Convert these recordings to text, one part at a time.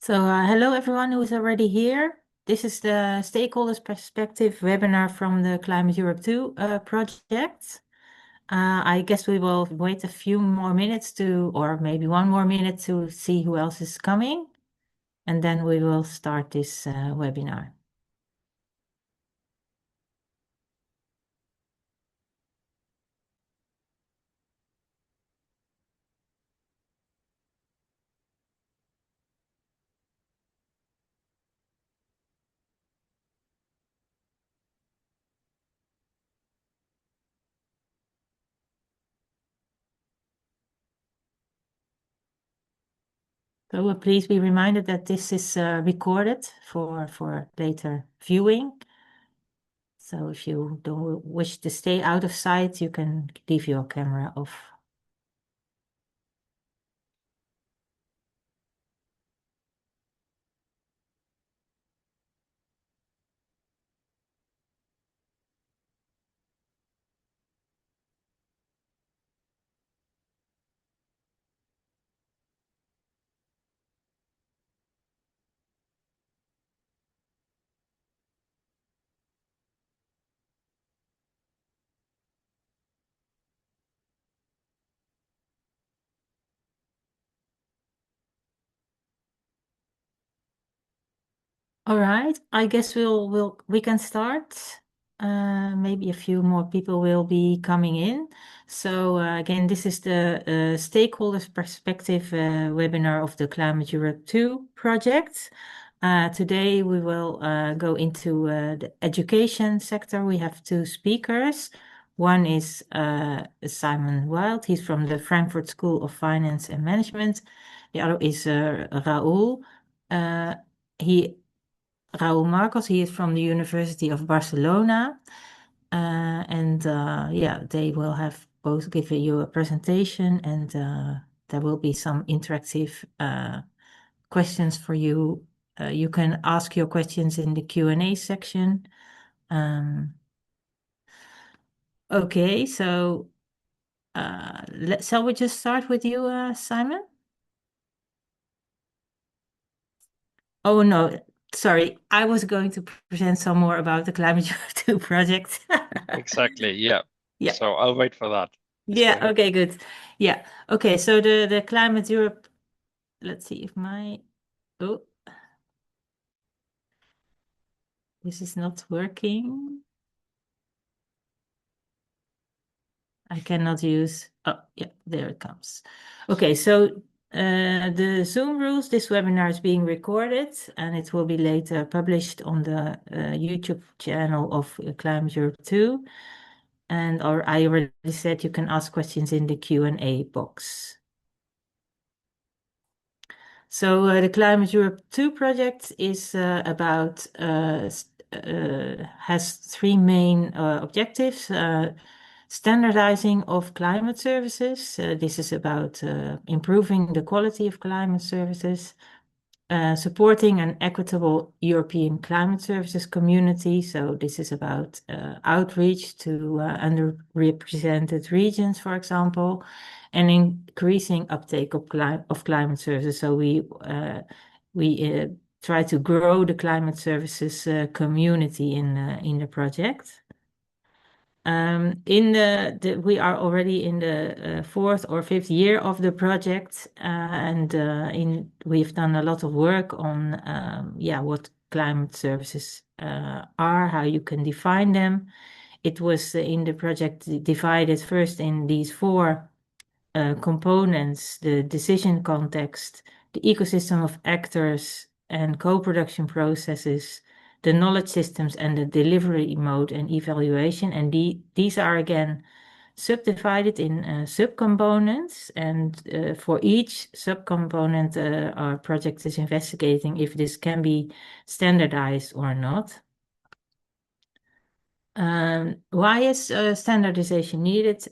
Hello everyone who is already here. This is the Stakeholders Perspective webinar from the Climate Europe 2 project. I guess we will wait a few more minutes or maybe one more minute to see who else is coming, and then we will start this webinar. Please be reminded that this is recorded for later viewing. So if you don't wish to stay out of sight, you can leave your camera off. All right, I guess we can start. Maybe a few more people will be coming in. Again, this is the Stakeholders Perspective webinar of the Climate Europe 2 project. Today we will go into the education sector. We have two speakers. One is Simon Wild. He's from the Frankfurt School of Finance and Management. The other is Raül. He Raül Marcos. He is from the University of Barcelona. Yeah, they will have both give you a presentation, and there will be some interactive questions for you. You can ask your questions in the Q&A section. Okay, shall we just start with you, Simon? Oh, no, sorry. I was going to present some more about the Climate Europe 2 project. Exactly, yeah. Yeah. So I'll wait for that. Yeah, okay, good. Yeah. Okay, so the Climate Europe, let's see if oh, this is not working. I cannot use, oh, yeah, there it comes. Okay, so the Zoom rules, this webinar is being recorded and it will be later published on the YouTube channel of Climate Europe 2. Or I already said you can ask questions in the Q&A box. The Climate Europe 2 project is has three main objectives. Standardizing of climate services. This is about improving the quality of climate services. Supporting an equitable European climate services community. So this is about outreach to underrepresented regions, for example, and increasing uptake of climate services. So we try to grow the climate services community in the project. We are already in the fourth or fifth year of the project, we've done a lot of work on what climate services are, how you can define them. It was in the project divided first in these four components: the decision context, the ecosystem of actors and co-production processes, the knowledge systems, and the delivery mode and evaluation. And these are again subdivided in subcomponents. And for each subcomponent, our project is investigating if this can be standardized or not. Why is standardization needed?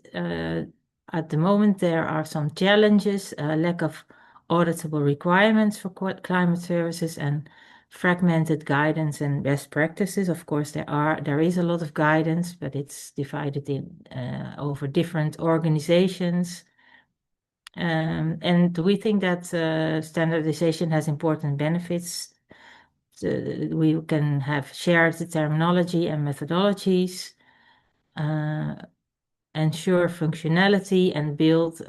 At the moment, there are some challenges, lack of auditable requirements for climate services and fragmented guidance and best practices. Of course, there is a lot of guidance, but it's divided in over different organizations. And we think that standardization has important benefits. We can have shared terminology and methodologies, ensure functionality, and build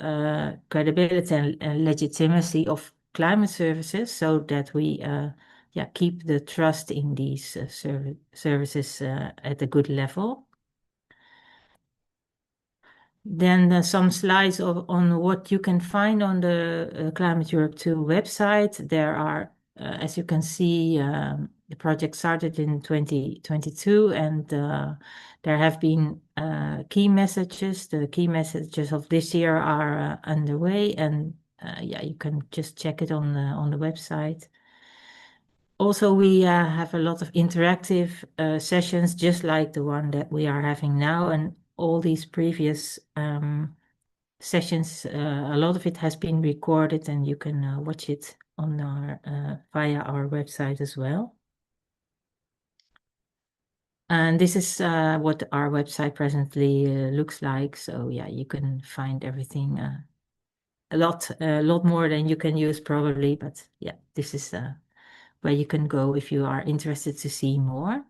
credibility and legitimacy of climate services so that we keep the trust in these services at a good level. Then some slides on what you can find on the Climate Europe 2 website. There are, as you can see, the project started in 2022, and there have been key messages. The key messages of this year are underway, and you can just check it on the website. Also, we have a lot of interactive sessions, just like the one that we are having now, and all these previous sessions, a lot of it has been recorded, and you can watch it on via our website as well. And this is what our website presently looks like. So yeah, you can find everything a lot more than you can use probably, but yeah, this is where you can go if you are interested to see more.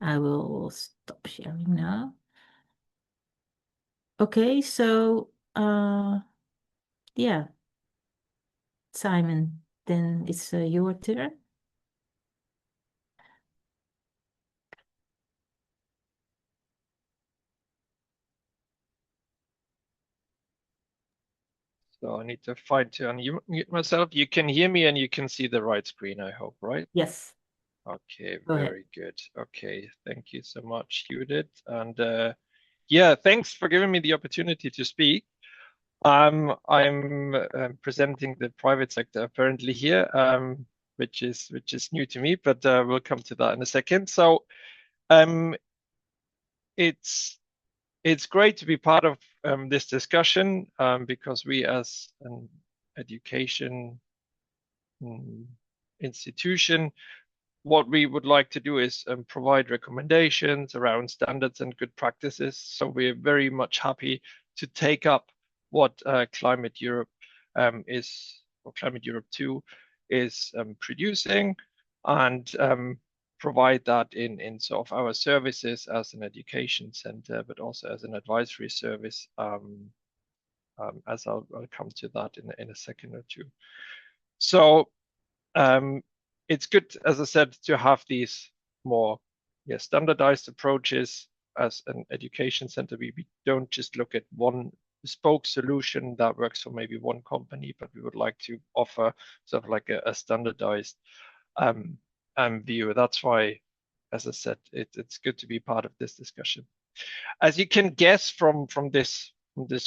I will stop sharing now. Okay, so yeah, Simon, then it's your turn. So I need to find to unmute myself. You can hear me and you can see the right screen, I hope, right? Yes. Okay, Go ahead. very good. Okay, thank you so much, Judith. And yeah, thanks for giving me the opportunity to speak. I'm presenting the private sector apparently here, which is new to me, but we'll come to that in a second. So it's great to be part of this discussion because we as an education institution, what we would like to do is provide recommendations around standards and good practices. So we're very much happy to take up what Climate Europe is, or Climate Europe 2 is producing, and provide that in sort of our services as an education center, but also as an advisory service, as I'll come to that in a second or two. So it's good, as I said, to have these more standardized approaches as an education center. We don't just look at one bespoke solution that works for maybe one company, but we would like to offer sort of like a standardized view. That's why, as I said, it's good to be part of this discussion. As you can guess from this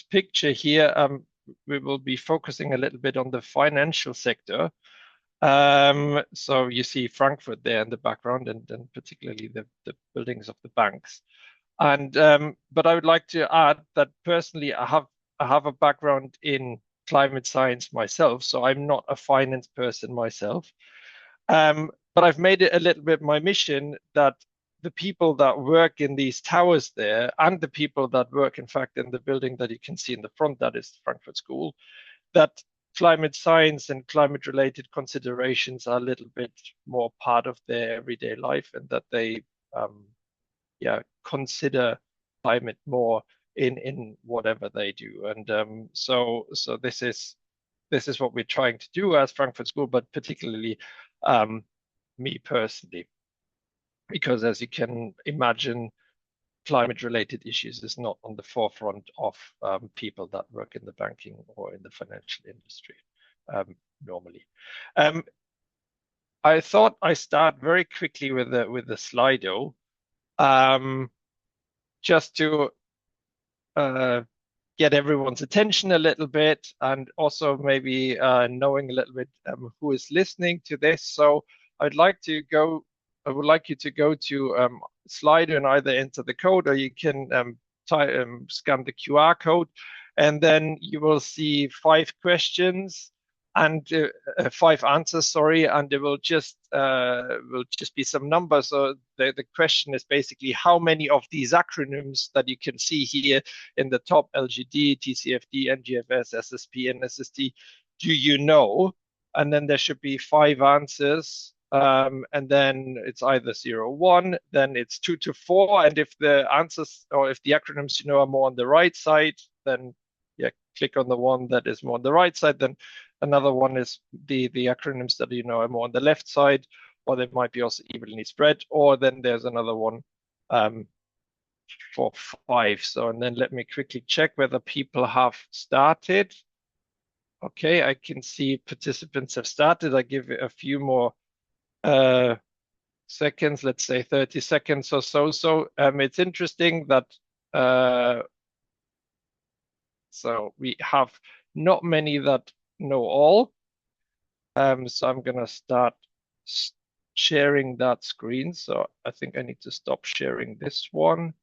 picture here, we will be focusing a little bit on the financial sector. So you see Frankfurt there in the background, and particularly the buildings of the banks. And but I would like to add that personally, I have a background in climate science myself, so I'm not a finance person myself. But I've made it a little bit my mission that the people that work in these towers there, and the people that work, in fact, in the building that you can see in the front, that is the Frankfurt School, that climate science and climate related considerations are a little bit more part of their everyday life, and that they consider climate more in whatever they do. And so this is what we're trying to do as Frankfurt School, but particularly me personally, because as you can imagine, climate related issues is not on the forefront of people that work in the banking or in the financial industry normally. I thought I start very quickly with the Slido, just to get everyone's attention a little bit, and also maybe knowing a little bit who is listening to this. So I would like you to go to Slido and either enter the code, or you can scan the QR code, and then you will see 5 questions. and 5 answers, sorry, and it will just be some numbers. So the question is basically how many of these acronyms that you can see here in the top, LGD, TCFD, NGFS, SSP, and SST, do you know? And then there should be 5 answers. And then it's either 0, 1, then it's 2 to 4. And if the answers or if the acronyms you know are more on the right side, then yeah, click on the one that is more on the right side. Then another one is the acronyms that you know are more on the left side, or they might be also evenly spread. Or then there's another one for 5. So, and then let me quickly check whether people have started. Okay, I can see participants have started. I give it a few more seconds, let's say 30 seconds or so. So it's interesting that so we have not many that know all. So I'm gonna start sharing that screen. So I think I need to stop sharing this one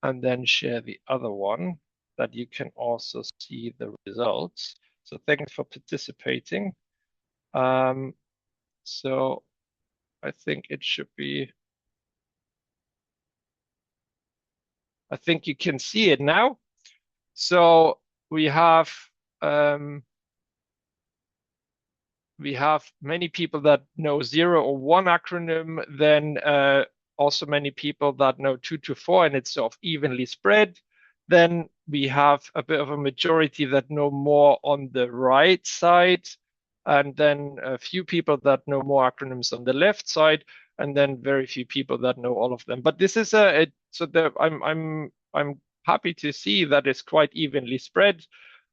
and then share the other one that you can also see the results. So thanks for participating. So I think it should be, I think you can see it now. So we have many people that know 0 or 1 acronym, then also many people that know 2 to 4, and it's sort of evenly spread. Then we have a bit of a majority that know more on the right side, and then a few people that know more acronyms on the left side, and then very few people that know all of them. But this is I'm happy to see that it's quite evenly spread.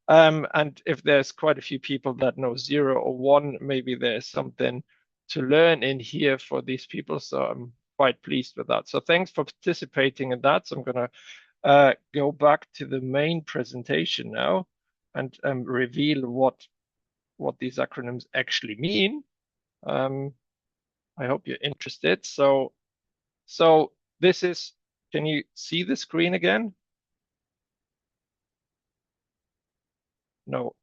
And if there's quite a few people that know 0 or 1, maybe there's something to learn in here for these people. So I'm quite pleased with that. So thanks for participating in that. So I'm going to go back to the main presentation now and reveal what these acronyms actually mean. I hope you're interested. So this is, can you see the screen again? No.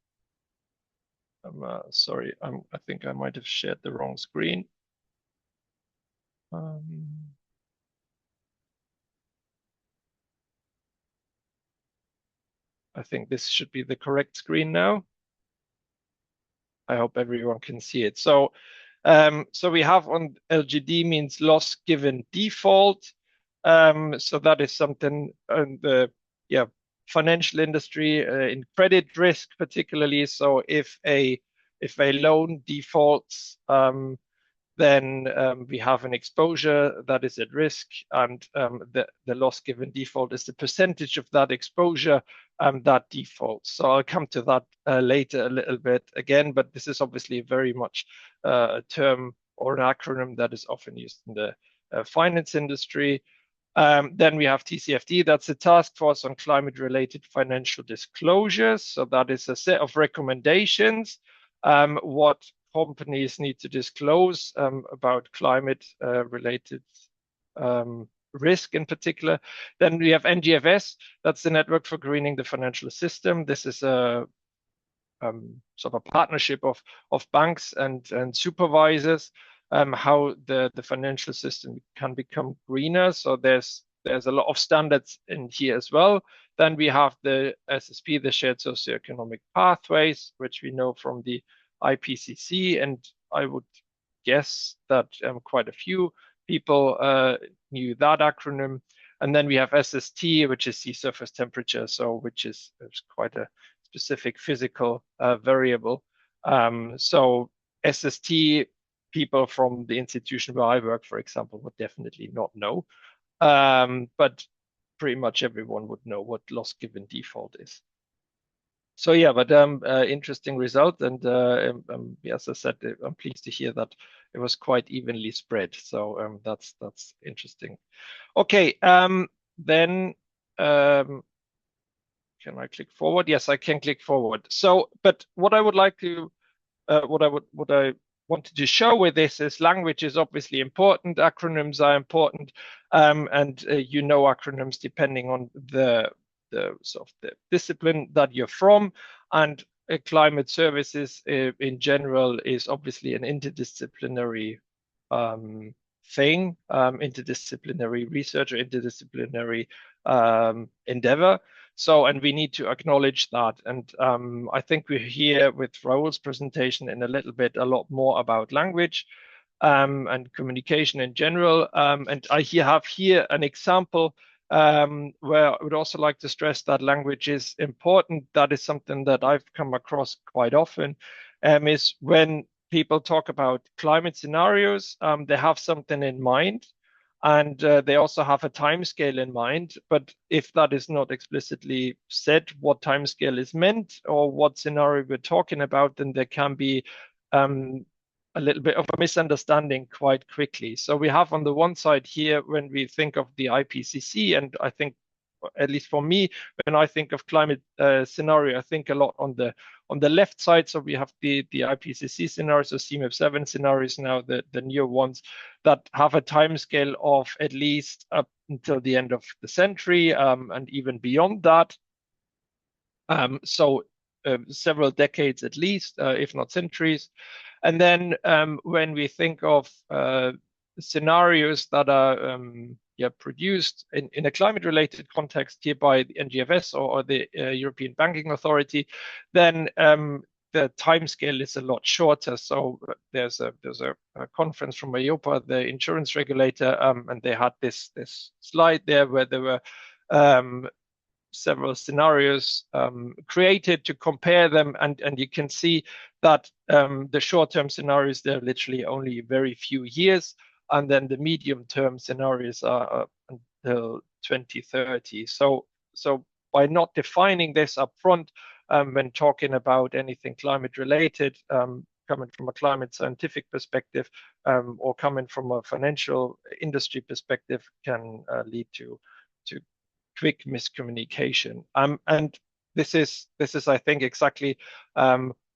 Sorry, I think I might have shared the wrong screen. I think this should be the correct screen now. I hope everyone can see it. So, so we have on LGD means loss given default. So that is something in the financial industry in credit risk particularly. So if a loan defaults, then we have an exposure that is at risk, and the loss given default is the percentage of that exposure that defaults. So I'll come to that later a little bit again, but this is obviously very much a term or an acronym that is often used in the finance industry. Then we have TCFD, that's the Task Force on Climate-Related Financial Disclosures. So that is a set of recommendations, what companies need to disclose about climate-related risk in particular. Then we have NGFS, that's the Network for Greening the Financial System. This is a sort of a partnership of banks and supervisors, how the financial system can become greener. So there's a lot of standards in here as well. Then we have the SSP, the Shared Socioeconomic Pathways, which we know from the IPCC, and I would guess that quite a few people knew that acronym. And then we have SST, which is sea surface temperature, so which is quite a specific physical variable. So SST, people from the institution where I work, for example, would definitely not know, but pretty much everyone would know what loss given default is. So yeah, but interesting result, and as I said, I'm pleased to hear that it was quite evenly spread. So that's interesting. Okay, then can I click forward? Yes, I can click forward. So, but what I would like to, what I wanted to show with this is language is obviously important. Acronyms are important, and you know acronyms depending on the sort of the discipline that you're from, and climate services in general is obviously an interdisciplinary thing, interdisciplinary research or interdisciplinary endeavor. So, and we need to acknowledge that. And I think we're here with Raúl's presentation in a little bit a lot more about language and communication in general. And I have here an example where I would also like to stress that language is important. That is something that I've come across quite often, is when people talk about climate scenarios, they have something in mind, and they also have a time scale in mind. But if that is not explicitly said, what time scale is meant or what scenario we're talking about, then there can be a little bit of a misunderstanding quite quickly. So we have on the one side here, when we think of the IPCC, and I think, at least for me, when I think of climate scenario, I think a lot on the left side. So we have the IPCC scenarios, so CMIP7 scenarios now, the newer ones that have a time scale of at least up until the end of the century, and even beyond that. So several decades at least, if not centuries. And then when we think of scenarios that are produced in a climate-related context here by the NGFS or the European Banking Authority, then the timescale is a lot shorter. So there's a conference from EIOPA, the insurance regulator, and they had this slide there where there were several scenarios created to compare them, and you can see that the short-term scenarios, they're literally only very few years, and then the medium-term scenarios are until 2030. So by not defining this up front when talking about anything climate-related, coming from a climate scientific perspective or coming from a financial industry perspective, can lead to quick miscommunication. And this is, I think, exactly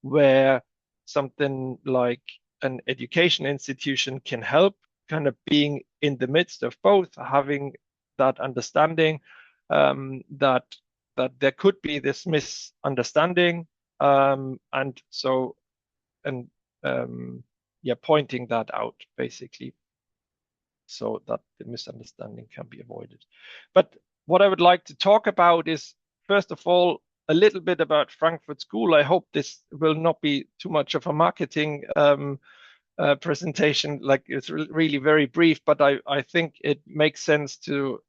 where something like an education institution can help, kind of being in the midst of both, having that understanding that there could be this misunderstanding, and pointing that out basically, so that the misunderstanding can be avoided. But what I would like to talk about is, first of all, a little bit about Frankfurt School. I hope this will not be too much of a marketing presentation, like it's really very brief, but I think it makes sense to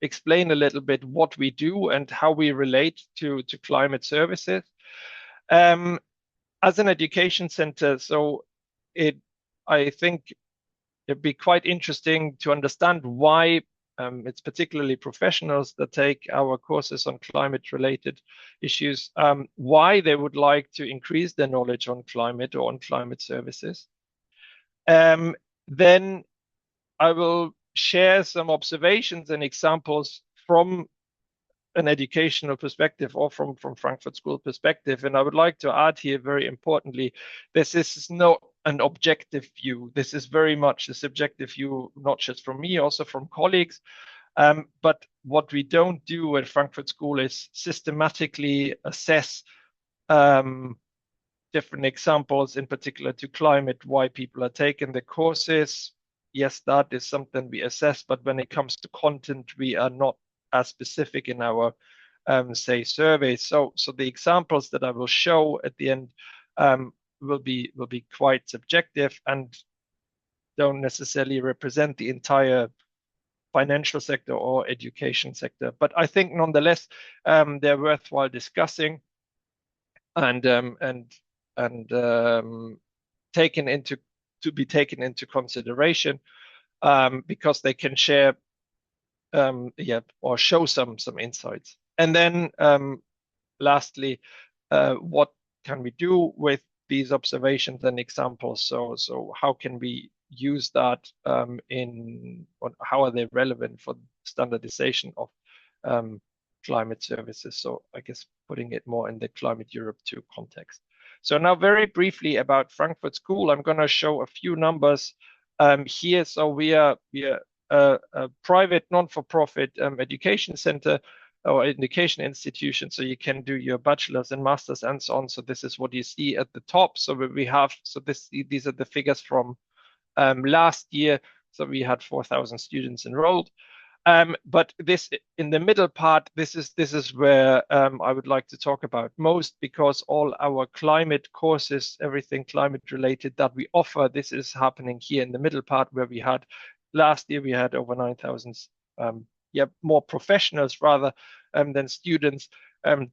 explain a little bit what we do and how we relate to climate services. As an education center, so I think it'd be quite interesting to understand why it's particularly professionals that take our courses on climate-related issues, why they would like to increase their knowledge on climate or on climate services. Then I will share some observations and examples from an educational perspective or from Frankfurt School perspective. And I would like to add here, very importantly, this is not an objective view. This is very much a subjective view, not just from me, also from colleagues. But what we don't do at Frankfurt School is systematically assess different examples, in particular to climate, why people are taking the courses. Yes, that is something we assess, but when it comes to content, we are not as specific in our, say, surveys. So the examples that I will show at the end will be quite subjective and don't necessarily represent the entire financial sector or education sector. But I think nonetheless they're worthwhile discussing and taken into consideration because they can share or show some insights. And then lastly, what can we do with these observations and examples? So how can we use that how are they relevant for standardization of climate services? So I guess putting it more in the Climate Europe 2 context. So now very briefly about Frankfurt School, I'm going to show a few numbers here. So we are a private non-for-profit education center or education institution. So you can do your bachelor's and master's and so on. So this is what you see at the top. So we have, so these are the figures from last year. So we had 4,000 students enrolled. But this in the middle part, this is where I would like to talk about most, because all our climate courses, everything climate related that we offer, this is happening here in the middle part, where we had last year we had over 9,000 more professionals rather than students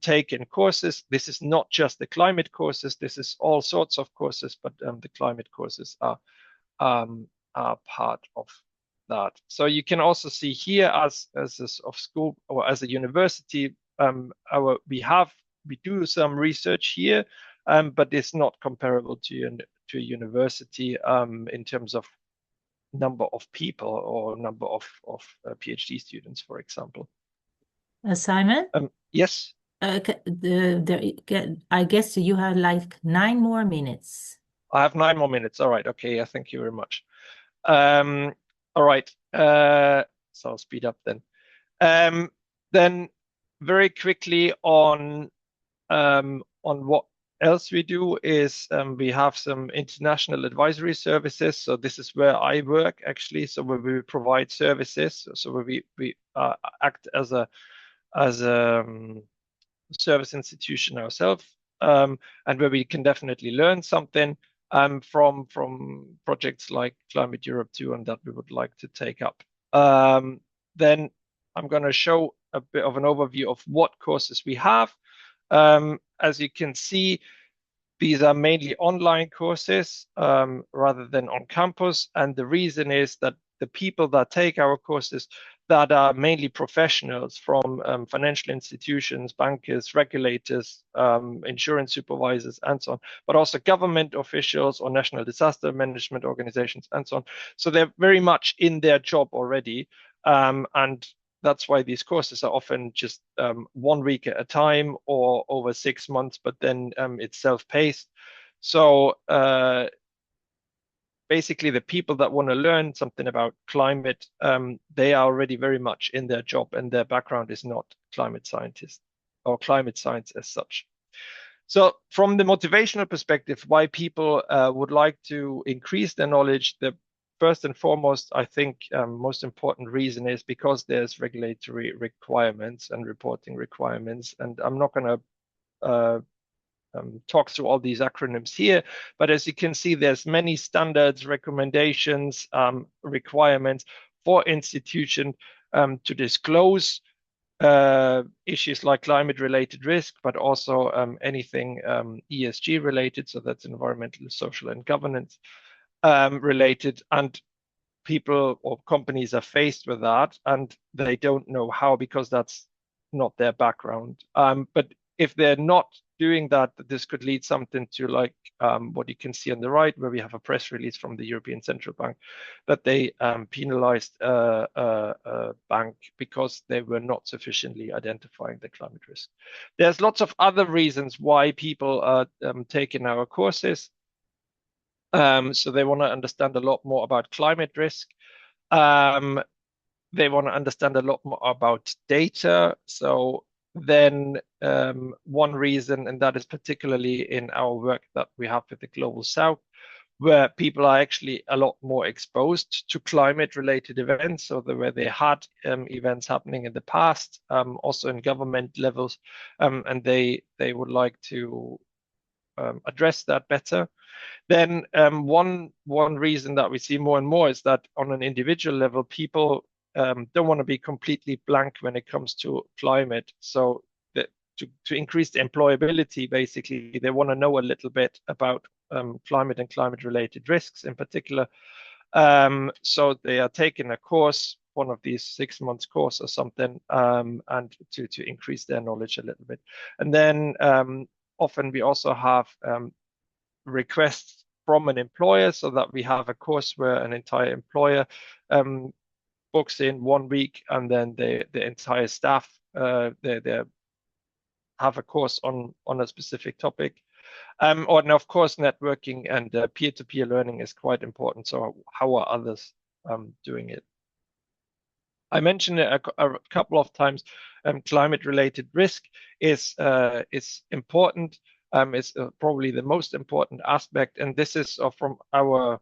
taking courses. This is not just the climate courses, this is all sorts of courses, but the climate courses are part of that. So you can also see here, as a school or as a university, we do some research here, but it's not comparable to a university in terms of number of people or number of PhD students, for example. Simon? Yes. I guess you have like 9 more minutes. I have 9 more minutes. All right. Okay. Yeah, thank you very much. All right. So I'll speed up then. Then very quickly on what else we do is we have some international advisory services. So this is where I work actually. So where we provide services. So where we act as a service institution ourselves, and where we can definitely learn something from projects like Climate Europe 2 and that we would like to take up. Then I'm going to show a bit of an overview of what courses we have. As you can see, these are mainly online courses rather than on campus. And the reason is that the people that take our courses that are mainly professionals from financial institutions, bankers, regulators, insurance supervisors, and so on, but also government officials or national disaster management organizations, and so on. So they're very much in their job already. And that's why these courses are often just 1 week at a time or over 6 months, but then it's self-paced. So basically the people that want to learn something about climate, they are already very much in their job, and their background is not climate scientist or climate science as such. So from the motivational perspective, why people would like to increase their knowledge, the first and foremost, I think most important reason is because there's regulatory requirements and reporting requirements. And I'm not going to talk through all these acronyms here, but as you can see, there's many standards, recommendations, requirements for institutions to disclose issues like climate-related risk, but also anything ESG related, so that's environmental, social, and governance related. And people or companies are faced with that, and they don't know how, because that's not their background. But if they're not doing that, this could lead something to like what you can see on the right, where we have a press release from the European Central Bank that they penalized a bank because they were not sufficiently identifying the climate risk. There's lots of other reasons why people are taking our courses. So they want to understand a lot more about climate risk. They want to understand a lot more about data. So then one reason, and that is particularly in our work that we have with the Global South, where people are actually a lot more exposed to climate-related events, so where they had events happening in the past, also in government levels, and they would like to address that better. Then one reason that we see more and more is that on an individual level, people don't want to be completely blank when it comes to climate. So to increase the employability, basically, they want to know a little bit about climate and climate-related risks in particular. So they are taking a course, one of these 6 months course or something, and to increase their knowledge a little bit. And then often we also have requests from an employer, so that we have a course where an entire employer books in 1 week, and then the entire staff they have a course on a specific topic. And of course, networking and peer-to-peer learning is quite important. So how are others doing it? I mentioned it a couple of times. Climate-related risk is important. It's probably the most important aspect, and this is from our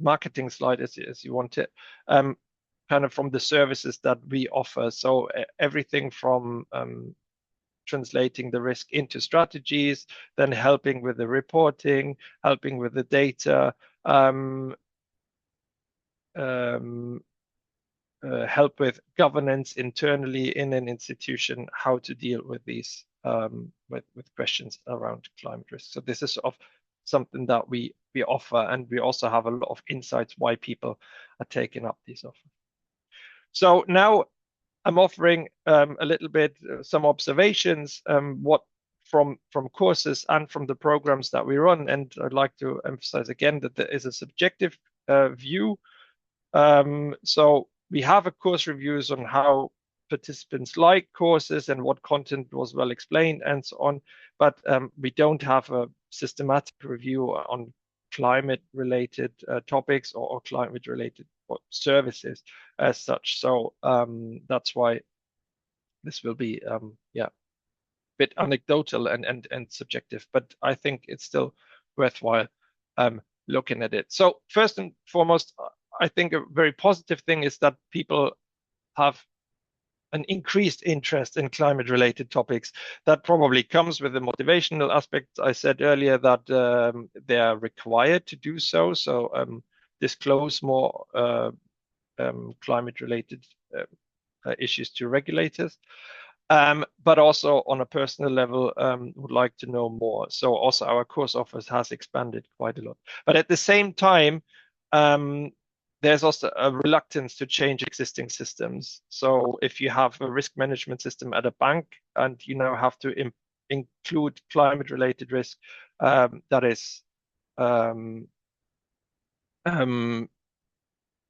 marketing slide, as you want it, kind of from the services that we offer. So everything from translating the risk into strategies, then helping with the reporting, helping with the data, help with governance internally in an institution, how to deal with these with questions around climate risk. So this is sort of something that we offer, and we also have a lot of insights why people are taking up these offers. So now I'm offering a little bit some observations what from courses and from the programs that we run, and I'd like to emphasize again that there is a subjective view. So we have a course reviews on how participants like courses and what content was well explained and so on, but we don't have a systematic review on climate-related topics or climate-related services as such. So that's why this will be yeah, a bit anecdotal and subjective, but I think it's still worthwhile looking at it. So first and foremost, I think a very positive thing is that people have an increased interest in climate-related topics. That probably comes with the motivational aspect. I said earlier that they are required to do so. So disclose more climate-related issues to regulators. But also on a personal level, would like to know more. So also our course offers has expanded quite a lot. But at the same time, there's also a reluctance to change existing systems. So if you have a risk management system at a bank and you now have to include climate-related risk, that is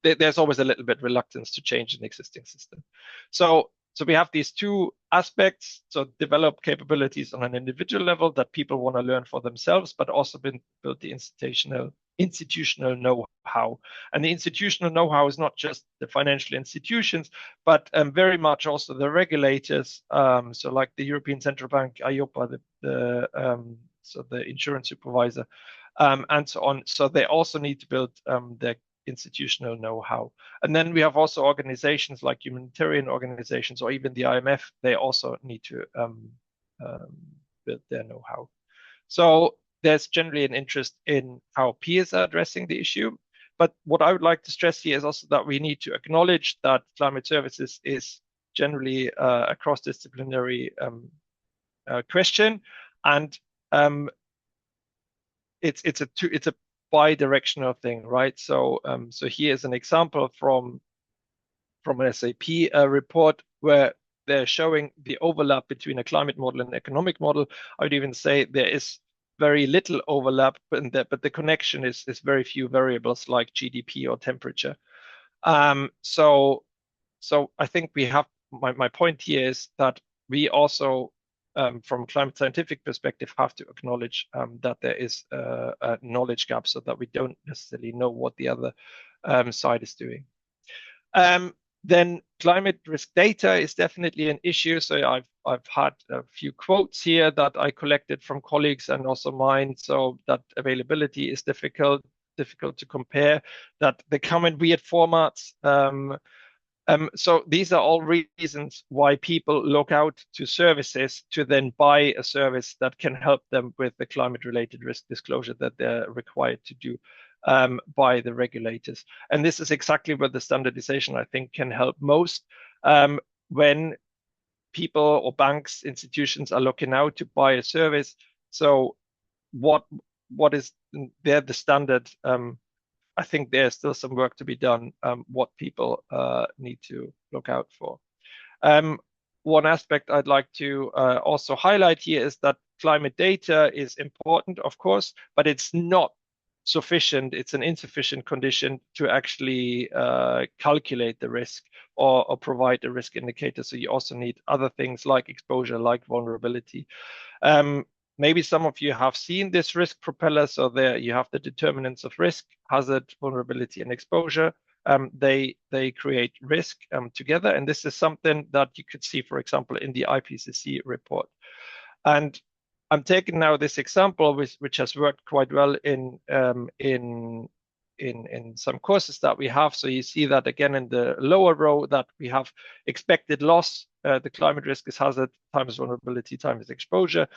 there's always a little bit reluctance to change an existing system. So we have these two aspects. So develop capabilities on an individual level that people want to learn for themselves, but also build the institutional know-how. And the institutional know-how is not just the financial institutions, but very much also the regulators. So like the European Central Bank, EIOPA, so the insurance supervisor, and so on. So they also need to build their institutional know-how. And then we have also organizations like humanitarian organizations or even the IMF, they also need to build their know-how. So there's generally an interest in how peers are addressing the issue. But what I would like to stress here is also that we need to acknowledge that climate services is generally a cross-disciplinary question, and it's a bi-directional thing, right? So so here's an example from an SAP report where they're showing the overlap between a climate model and an economic model. I would even say there is very little overlap, but the connection is very few variables like GDP or temperature. So I think we have my point here is that we also from a climate scientific perspective, have to acknowledge that there is a knowledge gap so that we don't necessarily know what the other side is doing. Then climate risk data is definitely an issue. So I've had a few quotes here that I collected from colleagues and also mine. So that availability is difficult to compare, that they come in weird formats. So these are all reasons why people look out to services to then buy a service that can help them with the climate-related risk disclosure that they're required to do by the regulators. And this is exactly where the standardization, I think, can help most when people or banks, institutions are looking out to buy a service. So what is there the standard? I think there's still some work to be done, what people need to look out for. One aspect I'd like to also highlight here is that climate data is important, of course, but it's not sufficient. It's an insufficient condition to actually calculate the risk or provide a risk indicator. So you also need other things like exposure, like vulnerability. Maybe some of you have seen this risk propeller. So there you have the determinants of risk, hazard, vulnerability, and exposure. they create risk together. And this is something that you could see, for example, in the IPCC report. And I'm taking now this example, which has worked quite well in some courses that we have. So you see that again in the lower row that we have expected loss. The climate risk is hazard times vulnerability times exposure.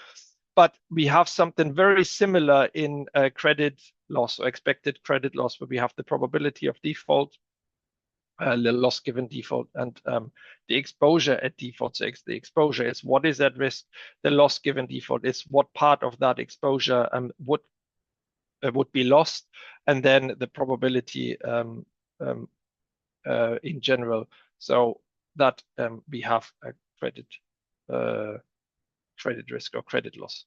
But we have something very similar in credit loss or expected credit loss, where we have the probability of default, the loss given default, and the exposure at default. So the exposure is what is at risk. The loss given default is what part of that exposure would be lost, and then the probability in general. So that we have a credit risk or credit loss.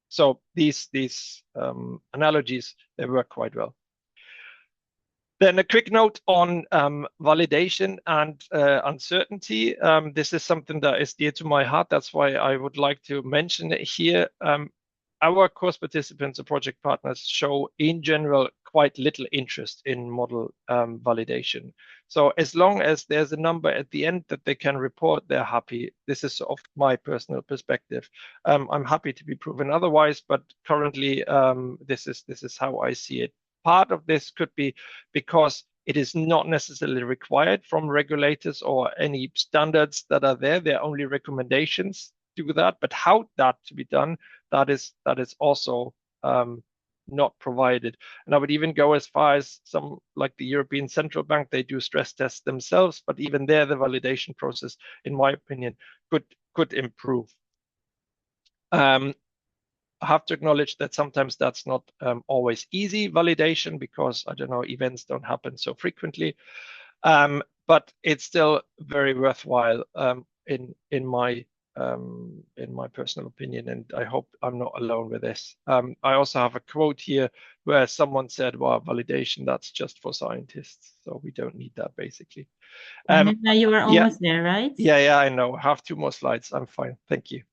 So these analogies, they work quite well. Then a quick note on validation and uncertainty. This is something that is dear to my heart. That's why I would like to mention it here. Our course participants or project partners show, in general, quite little interest in model validation. So as long as there's a number at the end that they can report, they're happy. This is sort of my personal perspective. I'm happy to be proven otherwise, but currently this is how I see it. Part of this could be because it is not necessarily required from regulators or any standards that are there. They're only recommendations to do that, but how that to be done, that is also not provided. And I would even go as far as some, like the European Central Bank, they do stress tests themselves, but even there, the validation process, in my opinion, could improve. I have to acknowledge that sometimes that's not always easy validation, because, I don't know, events don't happen so frequently. But it's still very worthwhile in my personal opinion, and I hope I'm not alone with this. I also have a quote here where someone said, well, validation, that's just for scientists, so we don't need that, basically. And now you are almost there, right? Yeah, I know. I have 2 more slides. I'm fine. Thank you.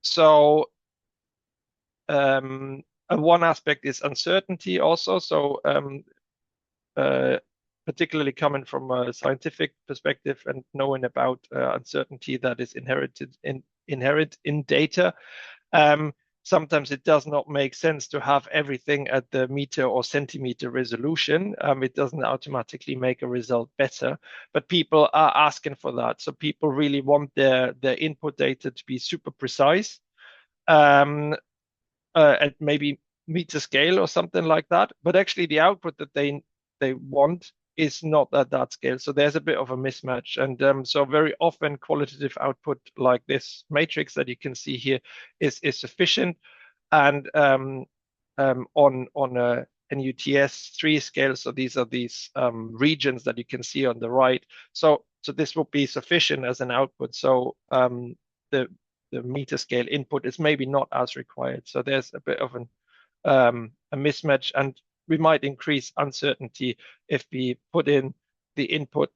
So one aspect is uncertainty also. So particularly coming from a scientific perspective and knowing about uncertainty that is inherent in data. Sometimes it does not make sense to have everything at the meter or centimeter resolution. It doesn't automatically make a result better, but people are asking for that. So people really want their input data to be super precise, at maybe meter scale or something like that. But actually the output that they want is not at that scale. So there's a bit of a mismatch. And so very often qualitative output like this matrix that you can see here is sufficient. And on a NUTS 3 scale, so these are these regions that you can see on the right. So this will be sufficient as an output. So the meter scale input is maybe not as required. So there's a bit of a mismatch, and we might increase uncertainty if we put in the input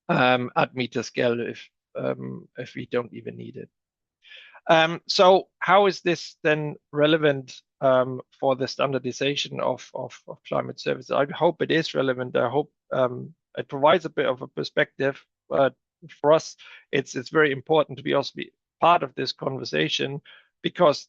at meter scale if we don't even need it. So how is this then relevant for the standardization of climate services? I hope it is relevant. I hope it provides a bit of a perspective. But for us, it's very important to also be part of this conversation, because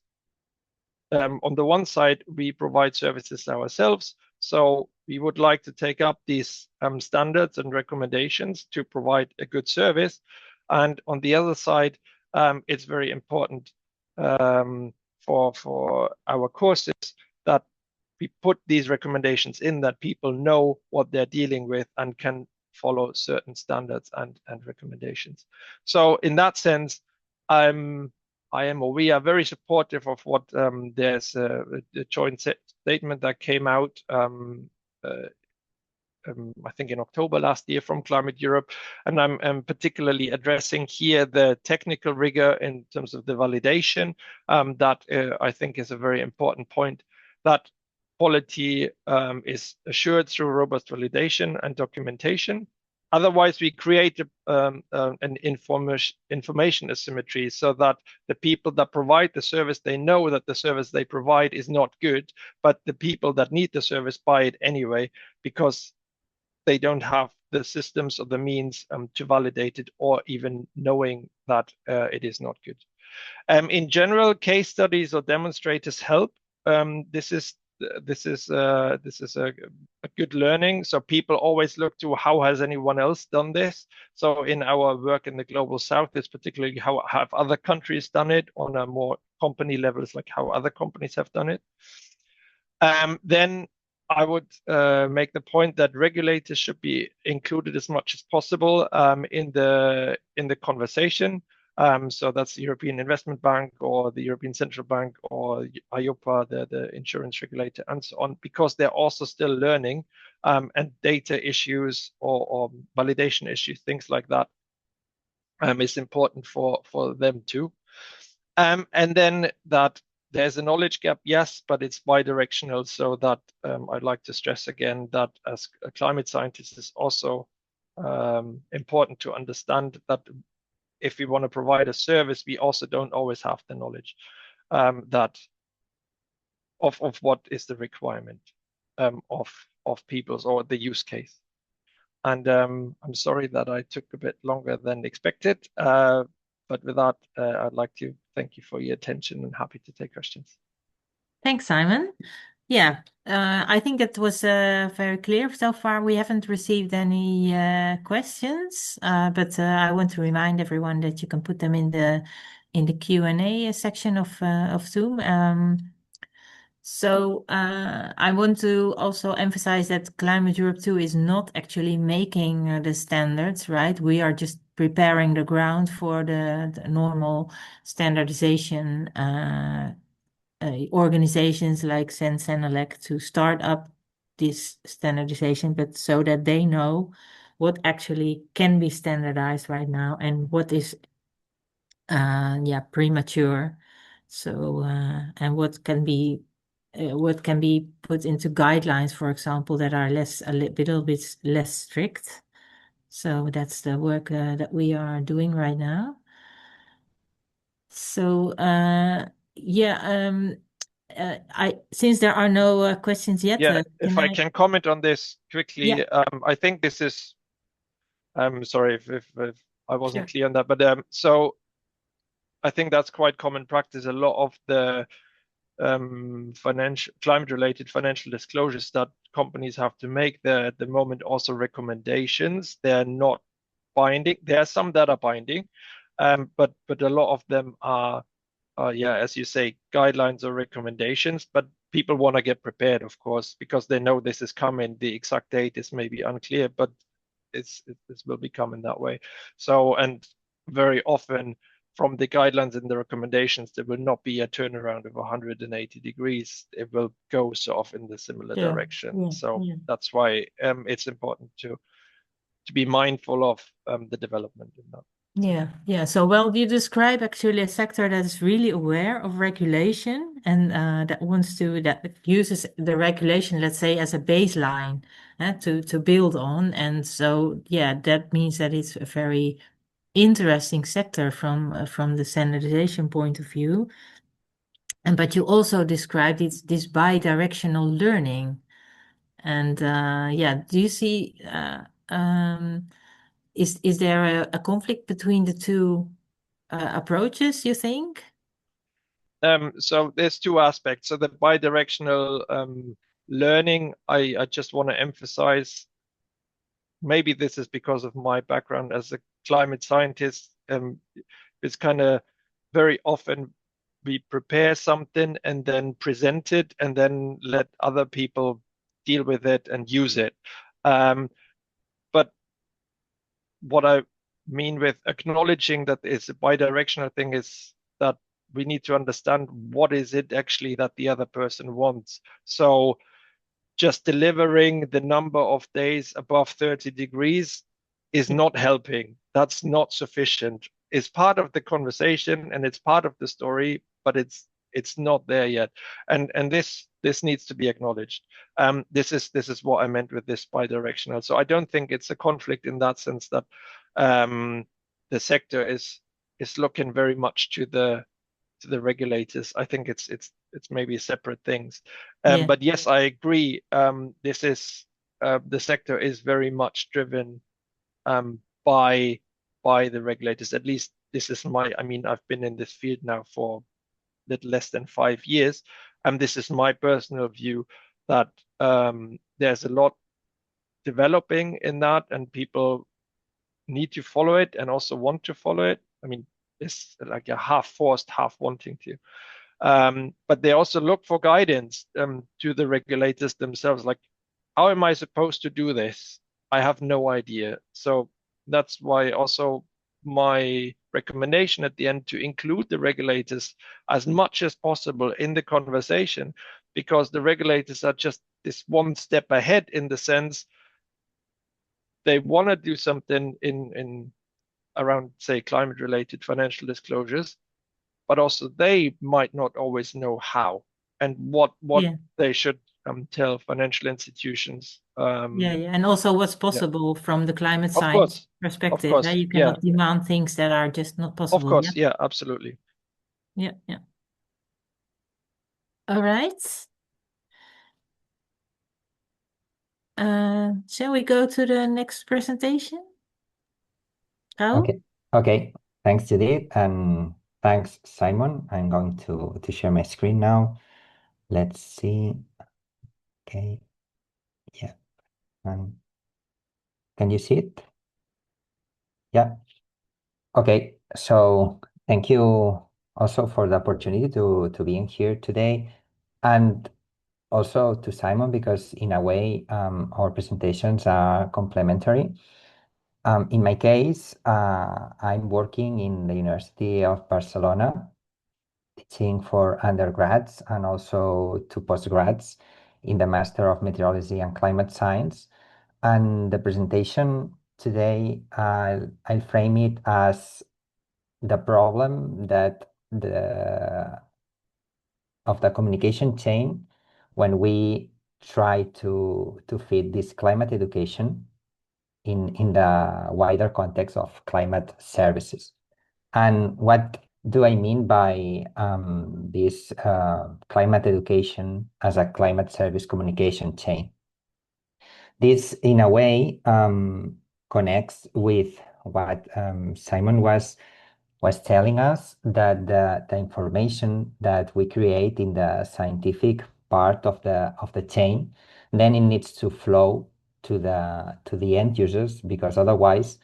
on the one side, we provide services ourselves. So we would like to take up these standards and recommendations to provide a good service. And on the other side, it's very important for our courses that we put these recommendations in, that people know what they're dealing with and can follow certain standards and recommendations. So in that sense, we are very supportive of what there's a joint statement that came out I think in October last year from Climate Europe, and I'm particularly addressing here the technical rigor in terms of the validation. That I think is a very important point, that quality is assured through robust validation and documentation. otherwise we create an information asymmetry, so that the people that provide the service, they know that the service they provide is not good, but the people that need the service buy it anyway because they don't have the systems or the means to validate it, or even knowing that it is not good. In general, case studies or demonstrators help. This is a good learning. So people always look to how has anyone else done this. So in our work in the Global South, it's particularly how have other countries done it on a more company levels, like how other companies have done it. Then I would make the point that regulators should be included as much as possible in the conversation. So that's the European Investment Bank or the European Central Bank or EIOPA, the insurance regulator, and so on, because they're also still learning, and data issues or validation issues, things like that, is important for them too. And then that there's a knowledge gap, yes, but it's bidirectional. So that I'd like to stress again that as a climate scientist, is also important to understand that if we want to provide a service, we also don't always have the knowledge that of what is the requirement of people's or the use case. And I'm sorry that I took a bit longer than expected. But with that, I'd like to thank you for your attention and happy to take questions. Thanks, Simon. Yeah, I think it was very clear so far. We haven't received any questions, but I want to remind everyone that you can put them in the Q&A section of Zoom. So I want to also emphasize that Climate Europe 2 is not actually making the standards, right? We are just preparing the ground for the normal standardization organizations like SENS and ELEC to start up this standardization, but so that they know what actually can be standardized right now and what is premature. So and what can be put into guidelines, for example, that are a little bit less strict. So that's the work that we are doing right now. So since there are no questions yet, if I can comment on this quickly, yeah. I think this is. I'm sorry if I wasn't Sure. clear on that, but so I think that's quite common practice. A lot of the climate-related financial disclosures that companies have to make, they're at the moment also recommendations. They're not binding. There are some that are binding, but a lot of them are, as you say, guidelines or recommendations. But people want to get prepared, of course, because they know this is coming. The exact date is maybe unclear, but this will be coming that way. So, and very often, from the guidelines and the recommendations, there will not be a turnaround of 180 degrees. It will go sort of in the similar direction. So that's why it's important to be mindful of the development in that. Yeah. So, well, you describe actually a sector that is really aware of regulation and that uses the regulation, let's say, as a baseline to build on. And so, yeah, that means that it's a very interesting sector from the standardization point of view. But you also described this bi-directional learning. And do you see is there a conflict between the two approaches, you think? So there's two aspects. So the bi-directional learning, I just want to emphasize, maybe this is because of my background as a climate scientist, it's kind of very often we prepare something and then present it and then let other people deal with it and use it. But what I mean with acknowledging that it's a bi-directional thing is that we need to understand what is it actually that the other person wants. So just delivering the number of days above 30 degrees is not helping. That's not sufficient. It's part of the conversation and it's part of the story, but it's it's not there yet, and this needs to be acknowledged. This is what I meant with this bidirectional. So I don't think it's a conflict in that sense that the sector is looking very much to the regulators. I think it's maybe separate things. Yeah. But yes, I agree. This is the sector is very much driven by the regulators. At least this is my. I mean, I've been in this field now for a little less than 5 years, and this is my personal view that there's a lot developing in that, and people need to follow it and also want to follow it. I mean, it's like a half forced, half wanting to. But they also look for guidance to the regulators themselves. Like, how am I supposed to do this? I have no idea. So that's why also my recommendation at the end to include the regulators as much as possible in the conversation, because the regulators are just this one step ahead in the sense they want to do something in around, say, climate-related financial disclosures, but also they might not always know how and what Yeah. they should tell financial institutions. Yeah, and also what's possible from the climate Of science course, perspective. You yeah, cannot demand things that are just not of possible. course, yeah, absolutely. Yeah, yeah. All right. Shall we go to the next presentation? Okay. Okay. Thanks, Judith, and thanks, Simon. I'm going to share my screen now. Let's see. Okay. Yeah. Can you see it? Yeah. Okay. So thank you also for the opportunity to be in here today, and also to Simon, because in a way our presentations are complementary. In my case, I'm working in the University of Barcelona, teaching for undergrads and also to postgrads in the Master of Meteorology and Climate Science. And the presentation today, I'll frame it as the problem that of the communication chain when we try to fit this climate education in the wider context of climate services. And what do I mean by this climate education as a climate service communication chain? This, in a way, connects with what Simon was telling us, that the information that we create in the scientific part of the chain, then it needs to flow to the end users, because otherwise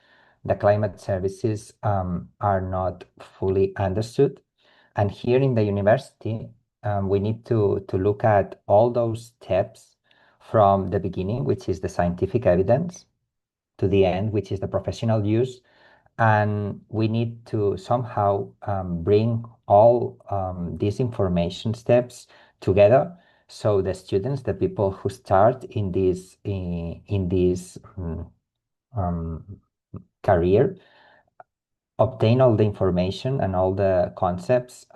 the climate services are not fully understood. And here in the university, we need to look at all those steps from the beginning, which is the scientific evidence, to the end, which is the professional use. And we need to somehow bring all these information steps together, so the students, the people who start in this career, obtain all the information and all the concepts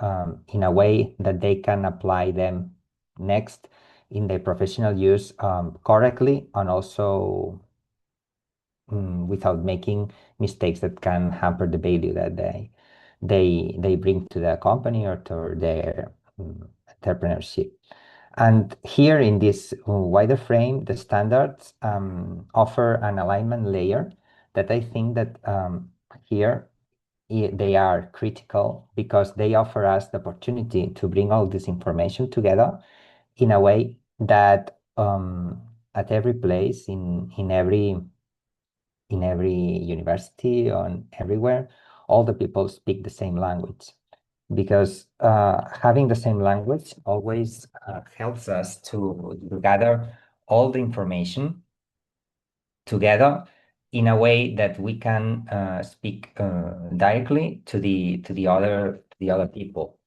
in a way that they can apply them next in their professional use correctly, and also without making mistakes that can hamper the value that they bring to the company or to their entrepreneurship. And here in this wider frame, the standards offer an alignment layer that I think that here they are critical, because they offer us the opportunity to bring all this information together in a way that at every place, in every university, and everywhere, all the people speak the same language. Because having the same language always helps us to gather all the information together in a way that we can speak directly to the other people,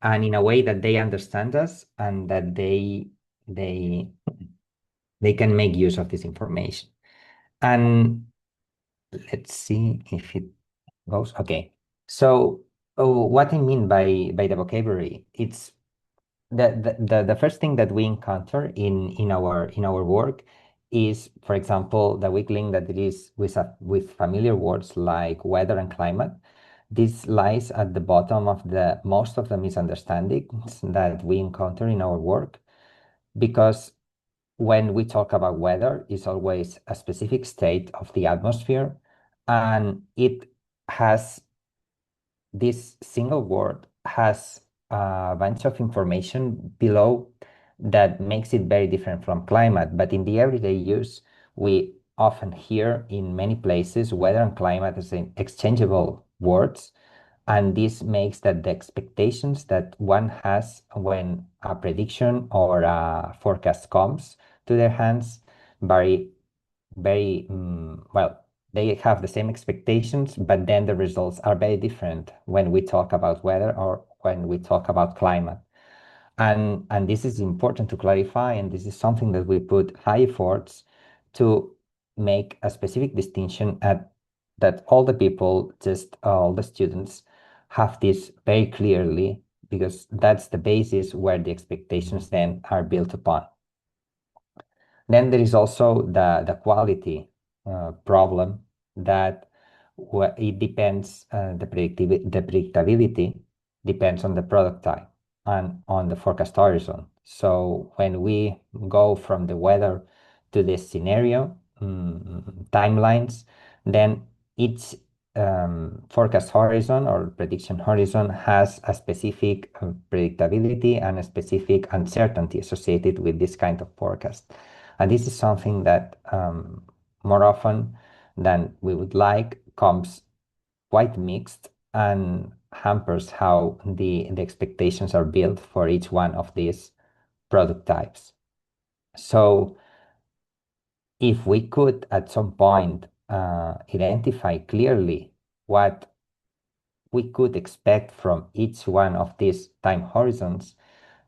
and in a way that they understand us, and that they can make use of this information. And let's see if it goes. Okay. So what I mean by the vocabulary, it's the first thing that we encounter in our work is, for example, the weak link that it is with familiar words like weather and climate. This lies at the bottom of most of the misunderstandings that we encounter in our work, because when we talk about weather, it's always a specific state of the atmosphere, and it has this single word has a bunch of information below that makes it very different from climate. But in the everyday use, we often hear in many places weather and climate as exchangeable words. And this makes that the expectations that one has when a prediction or a forecast comes to their hands vary very well. They have the same expectations, but then the results are very different when we talk about weather or when we talk about climate. And this is important to clarify, and this is something that we put high efforts to make a specific distinction at that all the people, just all the students, have this very clearly, because that's the basis where the expectations then are built upon. Then there is also the quality problem, that it depends, the predictability depends on the product type and on the forecast horizon. So when we go from the weather to the scenario timelines, then each forecast horizon or prediction horizon has a specific predictability and a specific uncertainty associated with this kind of forecast. And this is something that more often than we would like comes quite mixed and hampers how the expectations are built for each one of these product types. So if we could at some point identify clearly what we could expect from each one of these time horizons,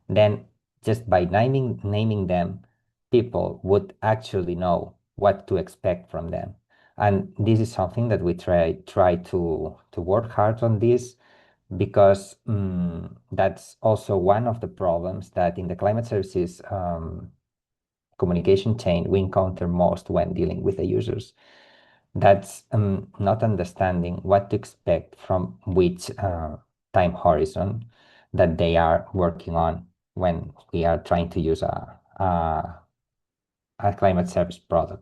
then just by naming them, people would actually know what to expect from them. And this is something that we try to work hard on this, because that's also one of the problems that in the climate services communication chain we encounter most when dealing with the users. That's not understanding what to expect from which time horizon that they are working on when we are trying to use a climate service product.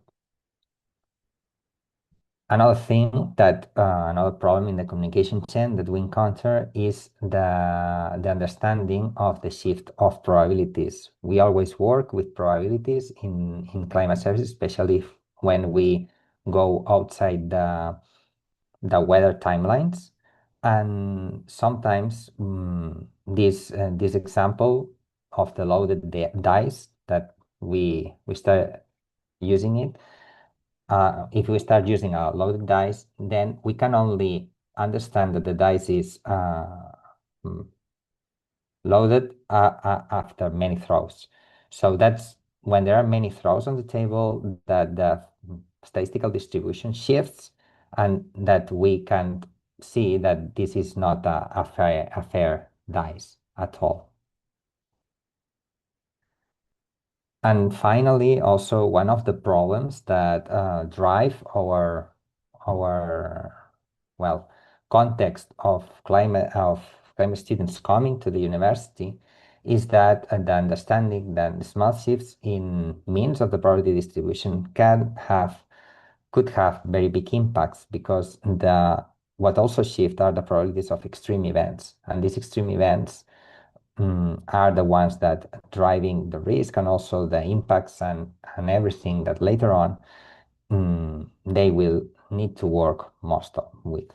Another thing that another problem in the communication chain that we encounter is the understanding of the shift of probabilities. We always work with probabilities in climate services, especially when we go outside the weather timelines. And sometimes this example of the loaded dice that we start using it, if we start using a loaded dice, then we can only understand that the dice is loaded after many throws. So that's when there are many throws on the table that the statistical distribution shifts, and that we can see that this is not a fair dice at all. And finally, also one of the problems that drive our well context of climate students coming to the university is that the understanding that small shifts in means of the probability distribution could have very big impacts, because what also shift are the probabilities of extreme events, and these extreme events are the ones that driving the risk and also the impacts and everything that later on they will need to work most with.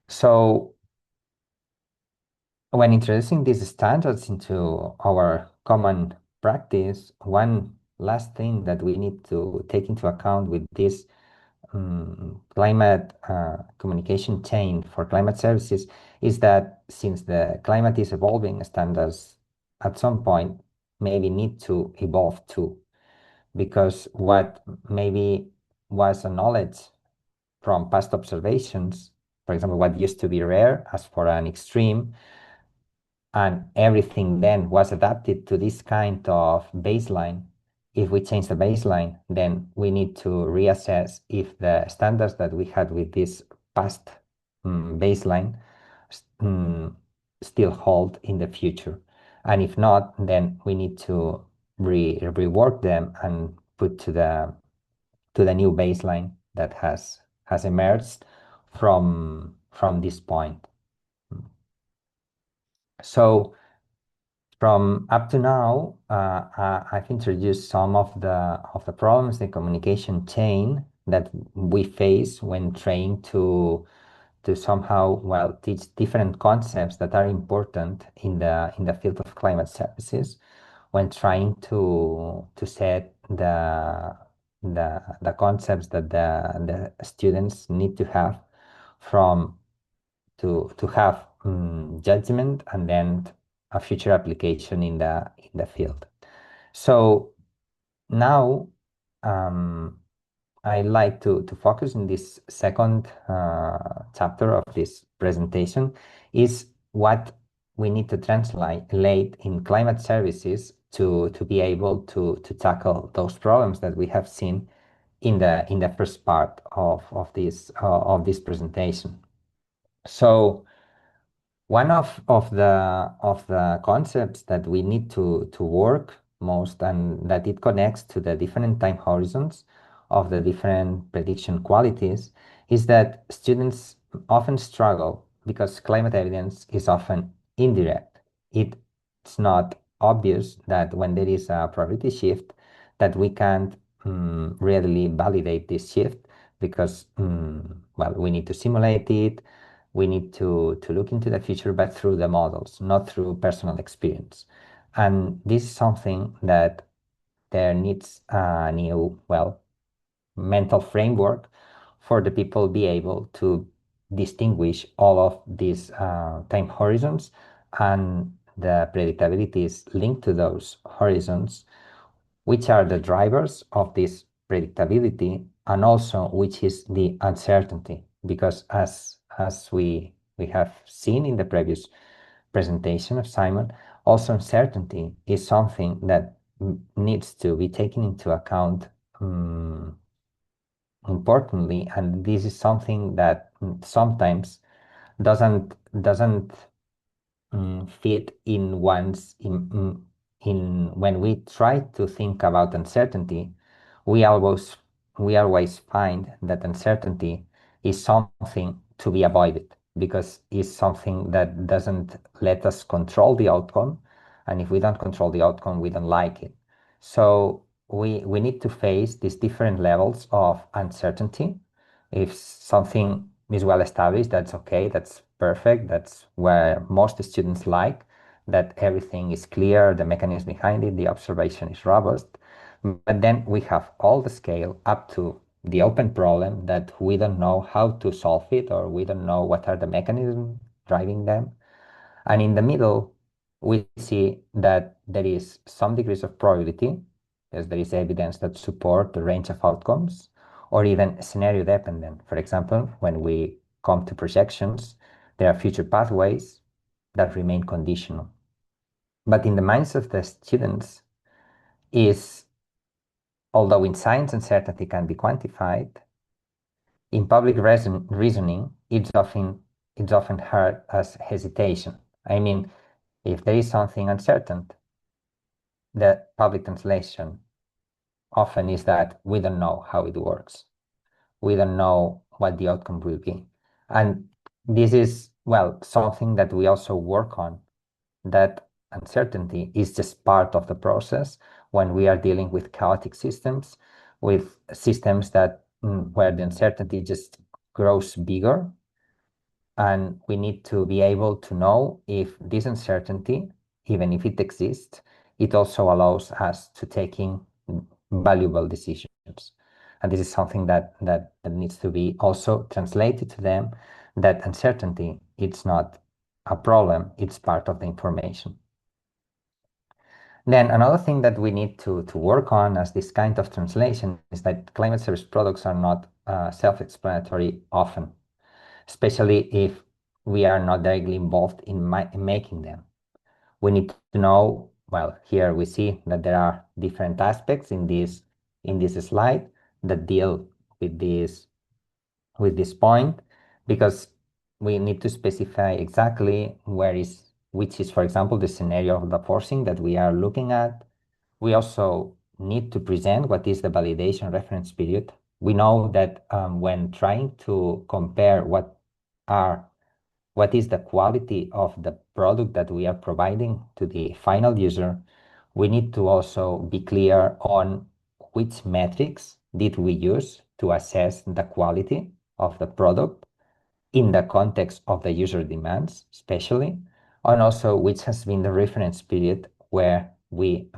So when introducing these standards into our common practice, one last thing that we need to take into account with this climate communication chain for climate services is that since the climate is evolving, standards at some point maybe need to evolve too, because what maybe was a knowledge from past observations, for example, what used to be rare as for an extreme, and everything then was adapted to this kind of baseline, if we change the baseline, then we need to reassess if the standards that we had with this past baseline still hold in the future. And if not, then we need to rework them and put to the new baseline that has emerged from this point. So from up to now, I've introduced some of the problems in the communication chain that we face when trying to somehow, well, teach different concepts that are important in the field of climate services, when trying to set the concepts that the students need to have from to have judgment and then a future application in the field. So now I like to focus in this second chapter of this presentation is what we need to translate in climate services to be able to tackle those problems that we have seen in the first part of this presentation. So one of the concepts that we need to work most, and that it connects to the different time horizons of the different prediction qualities, is that students often struggle because climate evidence is often indirect. It's not obvious that when there is a probability shift that we can't readily validate this shift because well, we need to simulate it. We need to look into the future, but through the models, not through personal experience. And this is something that there needs a new, well, mental framework for the people be able to distinguish all of these time horizons and the predictabilities linked to those horizons, which are the drivers of this predictability, and also which is the uncertainty. Because as we have seen in the previous presentation of Simon, also uncertainty is something that needs to be taken into account importantly, and this is something that sometimes doesn't fit in when we try to think about uncertainty, we always find that uncertainty is something to be avoided because it's something that doesn't let us control the outcome, and if we don't control the outcome, we don't like it. So we need to face these different levels of uncertainty. If something is well established, that's okay, that's perfect, that's where most students like, that everything is clear, the mechanism behind it, the observation is robust. But then we have all the scale up to the open problem that we don't know how to solve it, or we don't know what are the mechanisms driving them. And in the middle, we see that there is some degrees of probability, as there is evidence that support the range of outcomes, or even scenario dependent. For example, when we come to projections, there are future pathways that remain conditional. But in the minds of the students is, although in science uncertainty can be quantified, in public reasoning, it's often heard as hesitation. I mean, if there is something uncertain, the public translation often is that we don't know how it works. We don't know what the outcome will be. And this is, well, something that we also work on, that uncertainty is just part of the process when we are dealing with chaotic systems, with systems that where the uncertainty just grows bigger. And we need to be able to know if this uncertainty, even if it exists, it also allows us to taking valuable decisions. And this is something that needs to be also translated to them, that uncertainty, it's not a problem, it's part of the information. Then another thing that we need to work on as this kind of translation is that climate service products are not self-explanatory often, especially if we are not directly involved in making them. we need to know, well, here we see that there are different aspects in this slide that deal with this point, because we need to specify exactly which is, for example, the scenario of the forcing that we are looking at. We also need to present what is the validation reference period. We know that when trying to compare what is the quality of the product that we are providing to the final user, we need to also be clear on which metrics did we use to assess the quality of the product in the context of the user demands, especially, and also which has been the reference period where we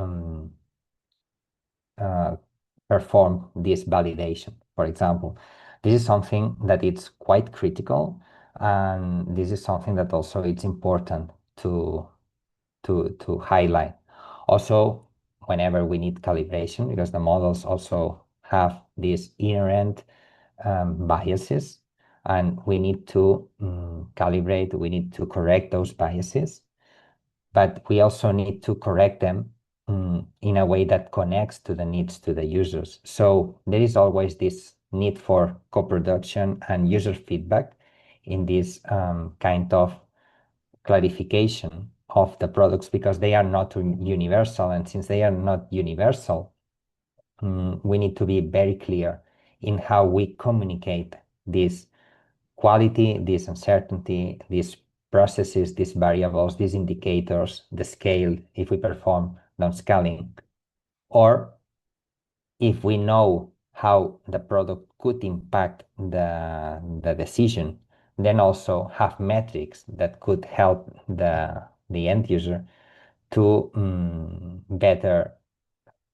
perform this validation. For example, this is something that it's quite critical, and this is something that also it's important to highlight. Also, whenever we need calibration, because the models also have these inherent biases, and we need to calibrate, we need to correct those biases, but we also need to correct them in a way that connects to the needs to the users. So there is always this need for co-production and user feedback in this kind of clarification of the products, because they are not universal. And since they are not universal, we need to be very clear in how we communicate this quality, this uncertainty, these processes, these variables, these indicators, the scale, if we perform downscaling, or if we know how the product could impact the decision, then also have metrics that could help the end user to better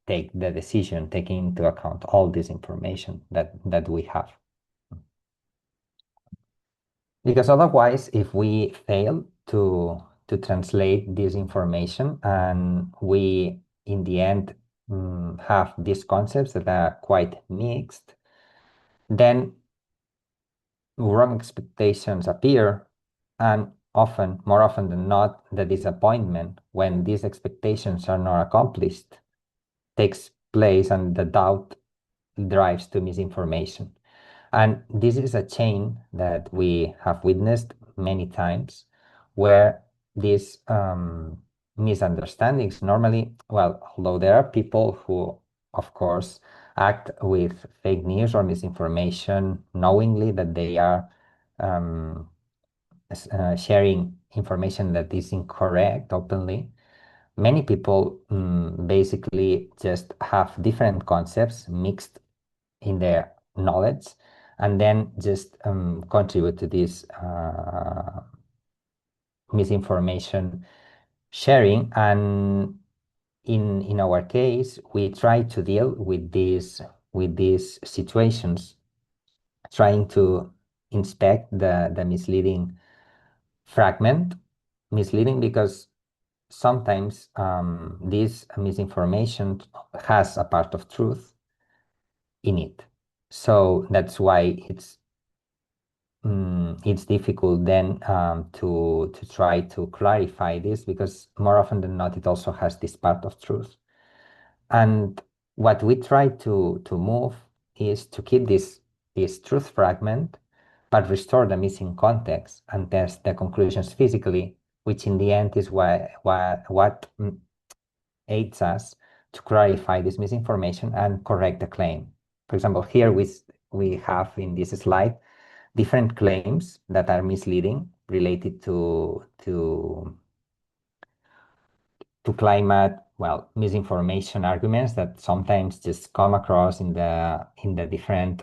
take the decision, taking into account all this information that we have. Because otherwise, if we fail to translate this information and we, in the end, have these concepts that are quite mixed, then wrong expectations appear, and more often than not, the disappointment when these expectations are not accomplished takes place, and the doubt drives to misinformation. And this is a chain that we have witnessed many times, where these misunderstandings normally, well, although there are people who, of course, act with fake news or misinformation knowingly that they are sharing information that is incorrect openly. Many people basically just have different concepts mixed in their knowledge, and then just contribute to this misinformation sharing. And in our case, we try to deal with these situations, trying to inspect the misleading fragment. Misleading because sometimes this misinformation has a part of truth in it. So that's why it's difficult then to try to clarify this, because more often than not, it also has this part of truth. And what we try to move is to keep this truth fragment, but restore the missing context and test the conclusions physically, which in the end is what aids us to clarify this misinformation and correct the claim. For example, here we have in this slide different claims that are misleading related to climate, well, misinformation arguments that sometimes just come across in the different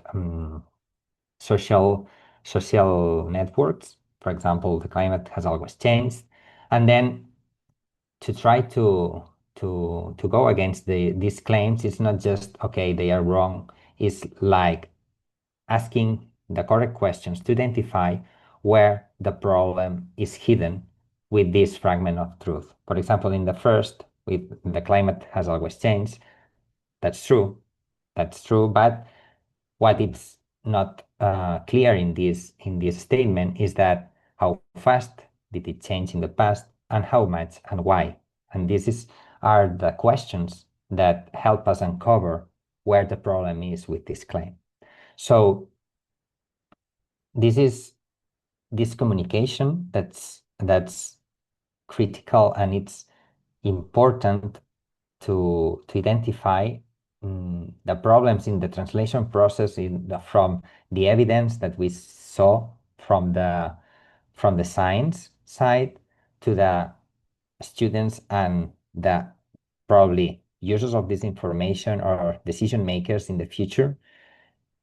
social networks. For example, the climate has always changed, and then to try to go against these claims, it's not just okay, they are wrong. It's like asking the correct questions to identify where the problem is hidden with this fragment of truth. For example, in the first, with the climate has always changed, that's true, but what it's not clear in this statement is that how fast did it change in the past, and how much and why. And are the questions that help us uncover where the problem is with this claim. So this communication that's critical, and it's important to identify the problems in the translation process from the evidence that we saw from the science side to the students and the probably users of this information or decision makers in the future.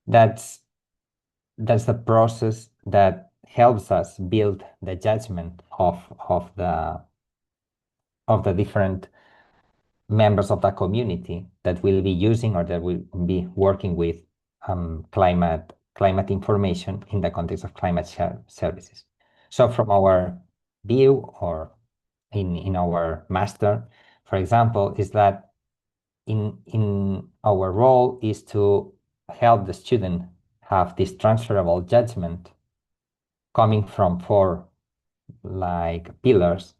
That's the process that helps us build the judgment of the different members of the community that will be using or that will be working with climate information in the context of climate services. So from our view, or in our master, for example, is that in our role is to help the student have this transferable judgment coming from 4 pillars.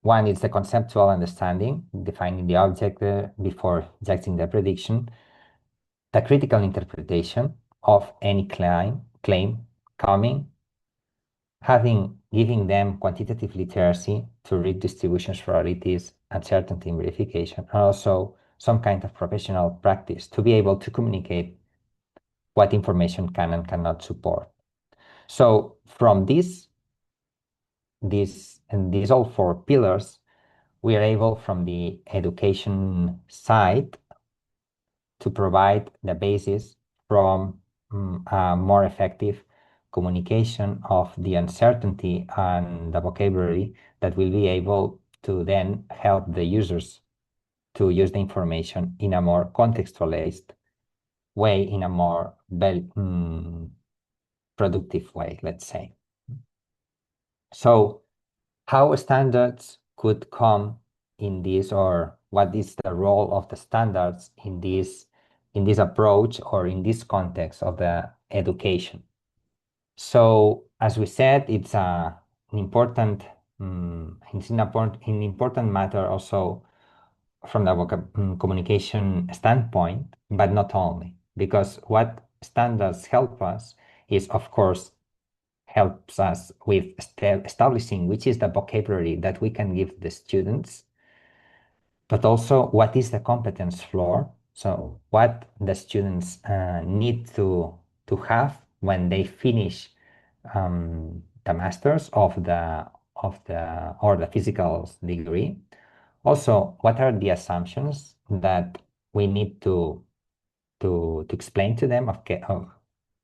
One is the conceptual understanding, defining the object before judging the prediction, the critical interpretation of any claim coming, giving them quantitative literacy to read distributions, probabilities, uncertainty in verification, and also some kind of professional practice to be able to communicate what information can and cannot support. So from these all 4 pillars, we are able, from the education side, to provide the basis from a more effective communication of the uncertainty and the vocabulary that will be able to then help the users to use the information in a more contextualized way, in a more productive way, let's say. So how standards could come in this, or what is the role of the standards in this approach or in this context of the education? So as we said, it's an important matter also from the communication standpoint, but not only, because what standards help us is, of course, helps us with establishing which is the vocabulary that we can give the students, but also what is the competence floor. So what the students need to have when they finish the masters or the physical degree. Also, what are the assumptions that we need to explain to them?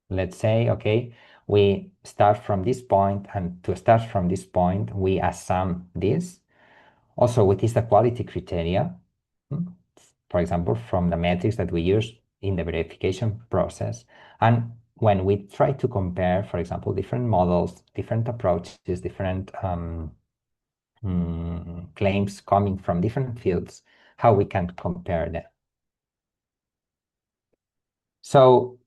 Let's say, okay, we start from this point, and to start from this point, we assume this. Also, what is the quality criteria? For example, from the metrics that we use in the verification process. And when we try to compare, for example, different models, different approaches, different claims coming from different fields, how we can compare them. So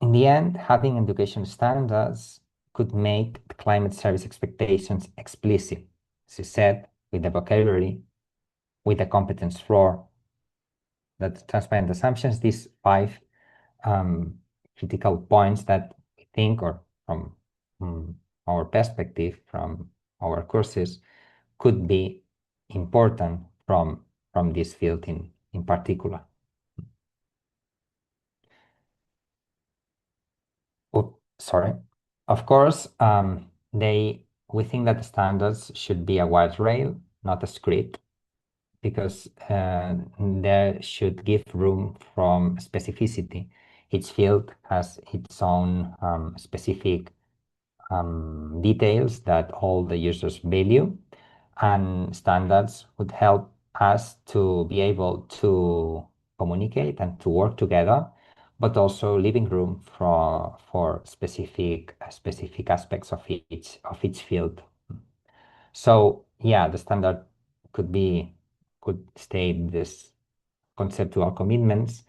in the end, having education standards could make the climate service expectations explicit, as you said, with the vocabulary, with the competence floor, the transparent assumptions, these 5 critical points that we think, or from our perspective, from our courses, could be important from this field in particular. Sorry. Of course, we think that the standards should be a guardrail, not a script, because there should give room from specificity. Each field has its own specific details that all the users value, and standards would help us to be able to communicate and to work together, but also leaving room for specific aspects of each field. So yeah, the standard could state this conceptual commitments.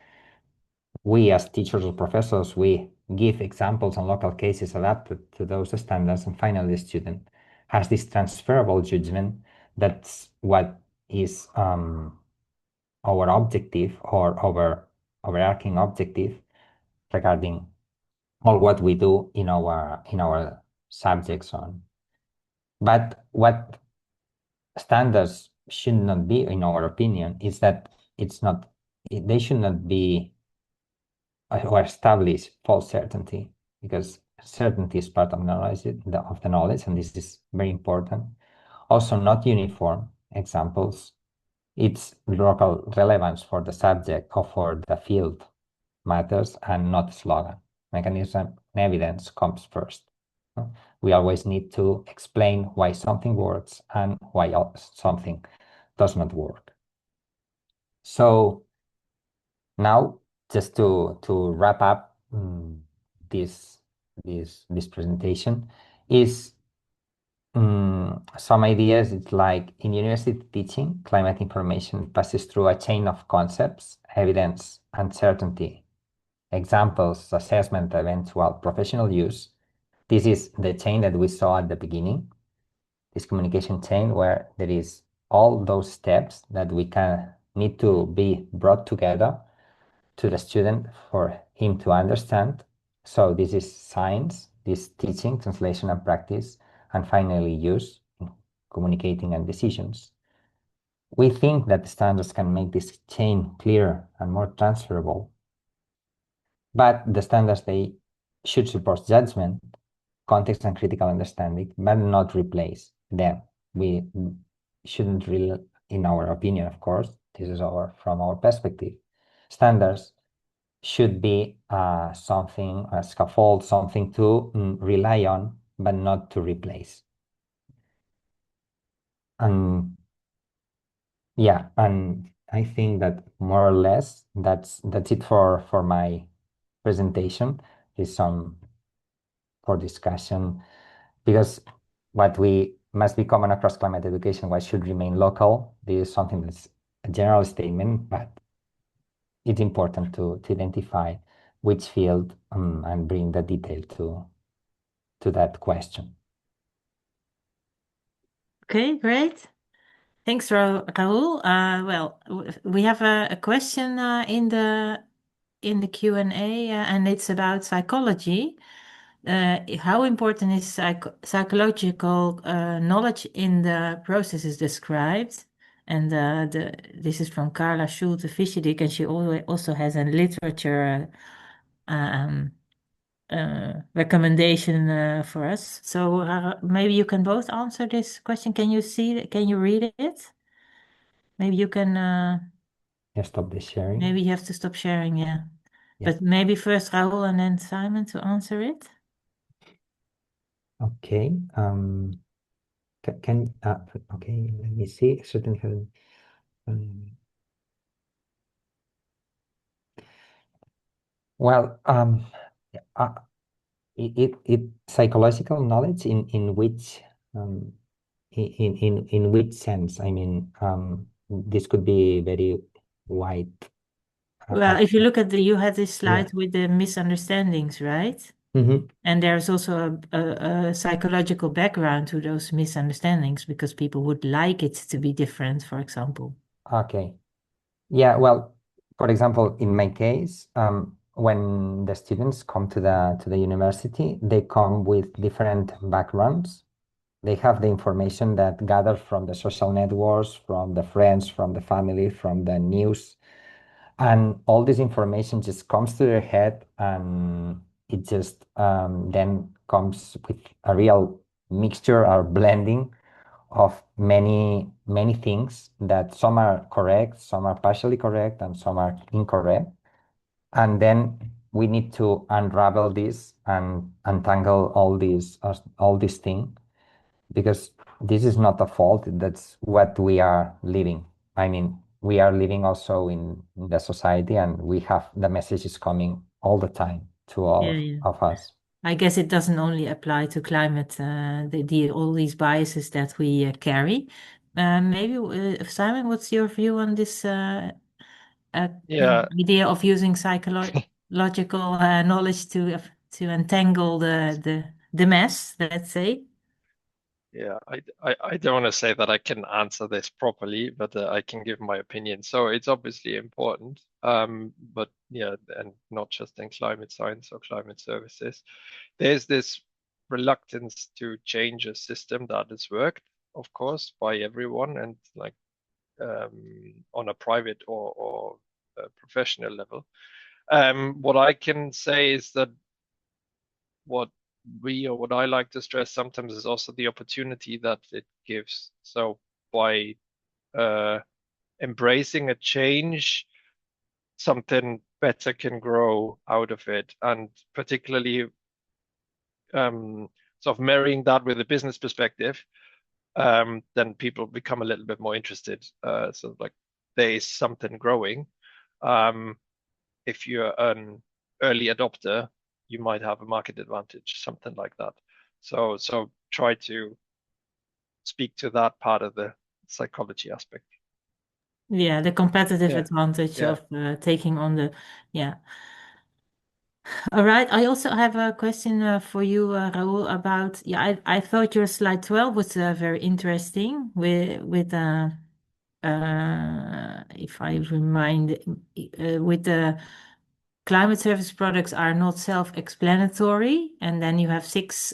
We as teachers or professors, we give examples and local cases adapted to those standards, and finally the student has this transferable judgment. That's what is our objective or our overarching objective regarding all what we do in our subjects on. But what standards should not be, in our opinion, is that they should not be or establish false certainty, because certainty is part of knowledge, of the knowledge, and this is very important. Also, not uniform examples. Its local relevance for the subject or for the field matters, and not slogan. Mechanism and evidence comes first. We always need to explain why something works and why something does not work. So now, just to wrap up this presentation, is some ideas. It's like in university teaching, climate information passes through a chain of concepts, evidence, uncertainty, examples, assessment, eventual professional use. This is the chain that we saw at the beginning, this communication chain where there is all those steps that we can need to be brought together to the student for him to understand. So this is science, this teaching, translation and practice, and finally use, communicating and decisions. We think that the standards can make this chain clearer and more transferable. But the standards, they should support judgment, context and critical understanding, but not replace them. We shouldn't really, in our opinion, of course, this is from our perspective, standards should be something, a scaffold, something to rely on, but not to replace. And yeah, and I think that more or less that's it for my presentation. Is some for discussion, because what we must be common across climate education, what should remain local. This is something that's a general statement, but it's important to identify which field and bring the detail to that question. Okay, great. Thanks, Raül. Well, we have a question in the Q&A, and it's about psychology. How important is psychological knowledge in the processes described? And this is from Carla Schulte-Fischedijk, and she also has a literature recommendation for us. So maybe you can both answer this question. Can you read it? Maybe you can. Stop the sharing. Maybe you have to stop sharing, yeah. Yes. But maybe first Raül and then Simon to answer it. Okay. Okay, let me see. Certainly. Well, it psychological knowledge in which in which sense? I mean, this could be very wide. Well, if you look at you had this Yeah. slide with the misunderstandings, right? And there's also a psychological background to those misunderstandings because people would like it to be different, for example. Okay. Yeah, well, for example, in my case, when the students come to the university, they come with different backgrounds. They have the information that gathered from the social networks, from the friends, from the family, from the news. And all this information just comes to their head, and it just then comes with a real mixture or blending of many things, that some are correct, some are partially correct, and some are incorrect. And then we need to unravel this and untangle all these things, because this is not a fault. That's what we are living. I mean, we are living also in the society, and we have the messages coming all the time to all of us. I guess it doesn't only apply to climate, all these biases that we carry. Maybe, Simon, what's your view on this idea of using psychological knowledge to untangle the mess, let's say? Yeah, I don't want to say that I can answer this properly, but I can give my opinion. So it's obviously important, but yeah, and not just in climate science or climate services. There's this reluctance to change a system that has worked, of course, by everyone, and like on a private or professional level. What I can say is that what what I like to stress sometimes is also the opportunity that it gives. So by uh, embracing a change, something better can grow out of it, and particularly sort of marrying that with a business perspective, then people become a little bit more interested. So like there is something growing. Um, if you're an early adopter, you might have a market advantage, something like that. So try to speak to that part of the psychology aspect. Yeah, the competitive Yeah, advantage yeah. of taking on the, yeah. All right. I also have a question for you, Raul, about, yeah, I thought your slide 12 was very interesting with if I remind, with the climate service products are not self-explanatory, and then you have six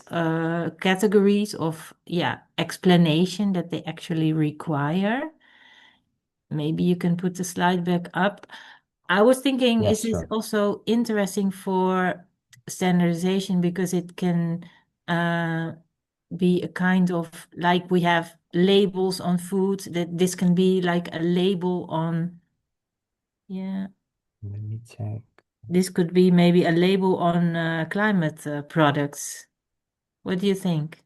categories of, yeah, explanation that they actually require. Maybe you can put the slide back up. I was thinking, Yes, is this sure. also interesting for standardization because it can be a kind of like we have labels on food, that this can be like a label on, yeah, Let me check. this could be maybe a label on climate products. What do you think?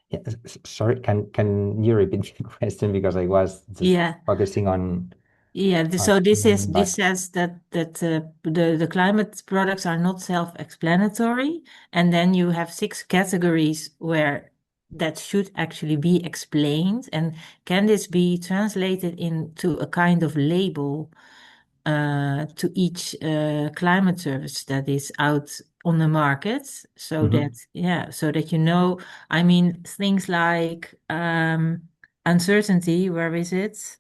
Yeah, sorry, can you repeat the question because I was just Yeah. focusing on Yeah, so this but says that the climate products are not self-explanatory, and then you have six categories where that should actually be explained. And can this be translated into a kind of label to each climate service that is out on the market, so that, Mhm. yeah, so that you know, I mean, things like uncertainty, where is it?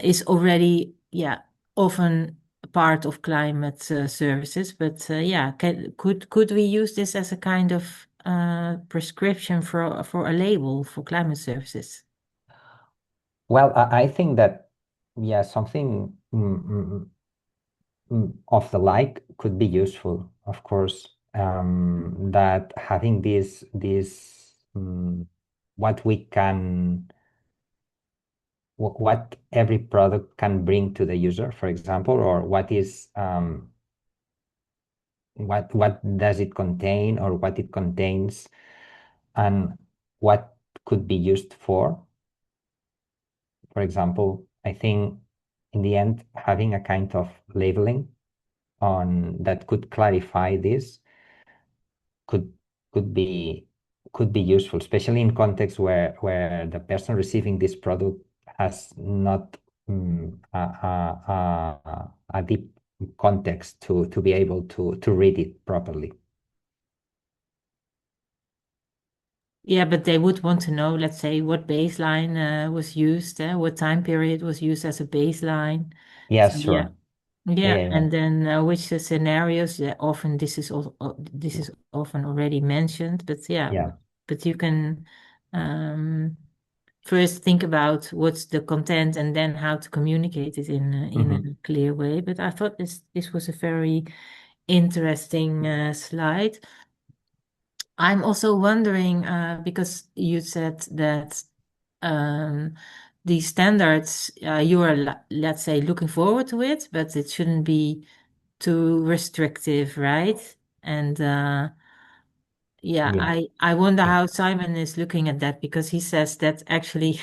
Is already, yeah, often a part of climate services. But yeah, could we use this as a kind of prescription for a label for climate services? Well, I think that yeah, something of the like could be useful, of course. That having this what we can what every product can bring to the user, for example, or what is what does it contain or what it contains and what could be used for. For example, I think in the end, having a kind of labeling on that could clarify this could could be could be useful, especially in context where the person receiving this product has not a deep context to be able to read it properly. Yeah, but they would want to know, let's say, what baseline was used, what time period was used as a baseline. So Yes, yeah. sure. Yeah, Yeah, yeah, yeah. and then which scenarios? Yeah, often this is often already mentioned, but yeah, Yeah. but you can um, first think about what's the content and then how to communicate it in Mhm. a clear way. But I thought this was a very interesting slide. I'm also wondering because you said that um, these standards you are, let's say, looking forward to it, but it shouldn't be too restrictive, right? And yeah, Yeah. I wonder Yeah. how Simon is looking at that because he says that actually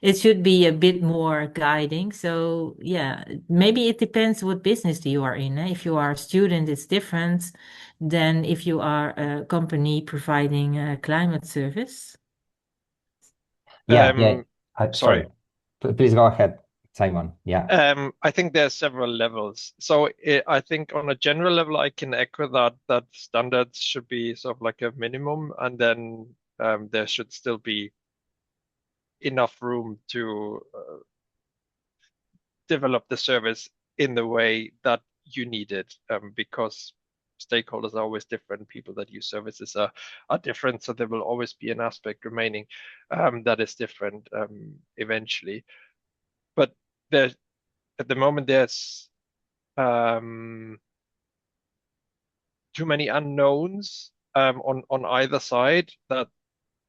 it should be a bit more guiding. So yeah, maybe it depends what business you are in. If you are a student, it's different than if you are a company providing a climate service. Yeah. Yeah. Sorry. Sorry. Please go ahead. Simon. Yeah. I think there's several levels. So I think on a general level, I can echo that standards should be sort of like a minimum, and then there should still be enough room to develop the service in the way that you need it, because stakeholders are always different. People that use services are different, so there will always be an aspect remaining that is different eventually. But there, at the moment, there's too many unknowns on either side, that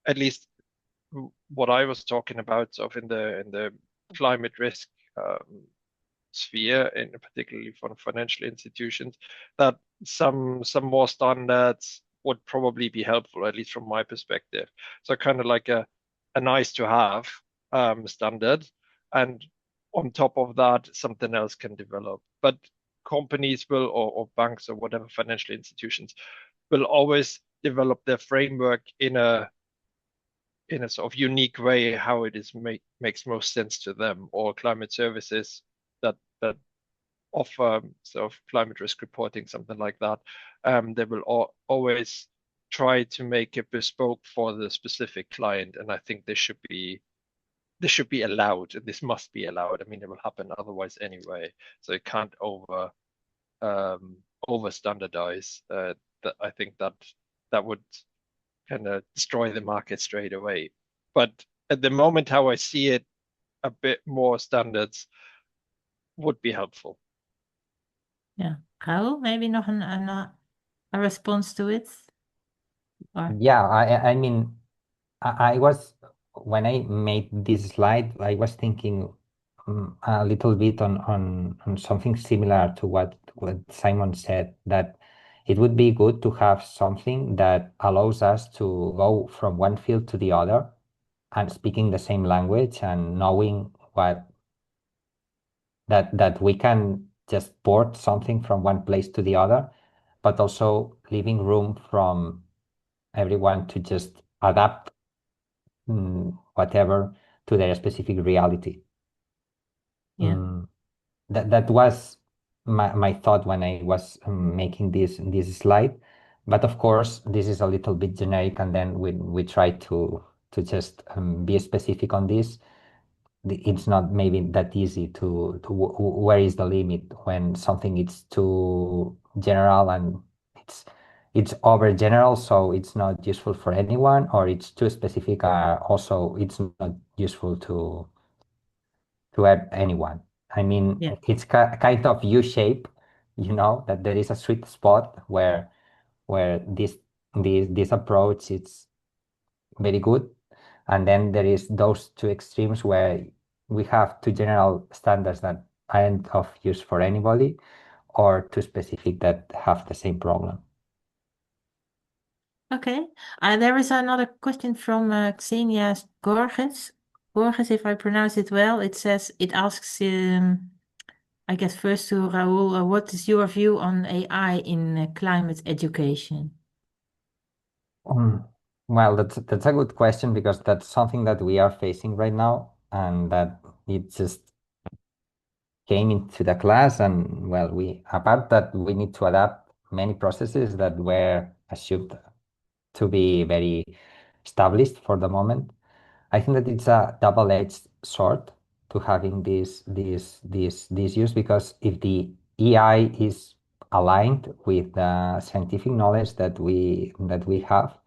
at least what I was talking about sort of in the climate risk sphere, and particularly for financial institutions, that some more standards would probably be helpful, at least from my perspective. So kind of like a nice to have standard, and on top of that, something else can develop. But companies will, or banks or whatever financial institutions, will always develop their framework in a sort of unique way, how it is makes most sense to them, or climate services that offer sort of climate risk reporting, something like that. They will always try to make it bespoke for the specific client, and I think this should be allowed, and this must be allowed. I mean, it will happen otherwise anyway, so it can't over standardize. That I think that would kind of destroy the market straight away. But at the moment, how I see it, a bit more standards would be helpful. Yeah. Raul, maybe nog a response to it? Or... Yeah, I mean, I was, when I made this slide, I was thinking a little bit on something similar to what Simon said, that it would be good to have something that allows us to go from one field to the other and speaking the same language and knowing that we can just port something from one place to the other, but also leaving room from everyone to just adapt whatever to their specific reality. Yeah. That was my thought when I was making this slide. But of course, this is a little bit generic, and then we try to just be specific on this. It's not maybe that easy to where is the limit when something is too general and it's over general, so it's not useful for anyone, or it's too specific. Also, it's not useful to anyone. I mean, Yeah. it's kind of U-shape, that there is a sweet spot where this approach is very good, and then there is those two extremes where we have two general standards that aren't of use for anybody, or too specific that have the same problem. Okay. There is another question from Xenia Gorges. Gorges, if I pronounce it well, it asks, I guess first to Raul, what is your view on AI in climate education? Well, that's a good question, because that's something that we are facing right now, and that it just came into the class, and well, apart that we need to adapt many processes that were assumed to be very established for the moment. I think that it's a double-edged sword to having this use, because if the AI is aligned with the scientific knowledge that we have,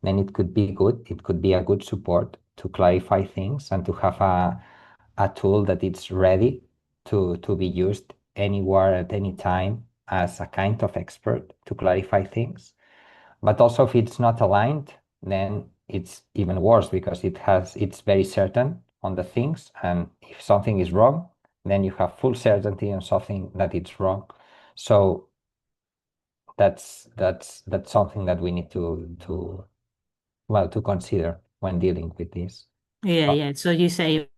then it could be good. It could be a good support to clarify things and to have a tool that it's ready to be used anywhere at any time as a kind of expert to clarify things. But also, if it's not aligned, then it's even worse, because it's very certain on the things, and if something is wrong, then you have full certainty on something that it's wrong. So that's something that we need to consider when dealing with this. Yeah. So you say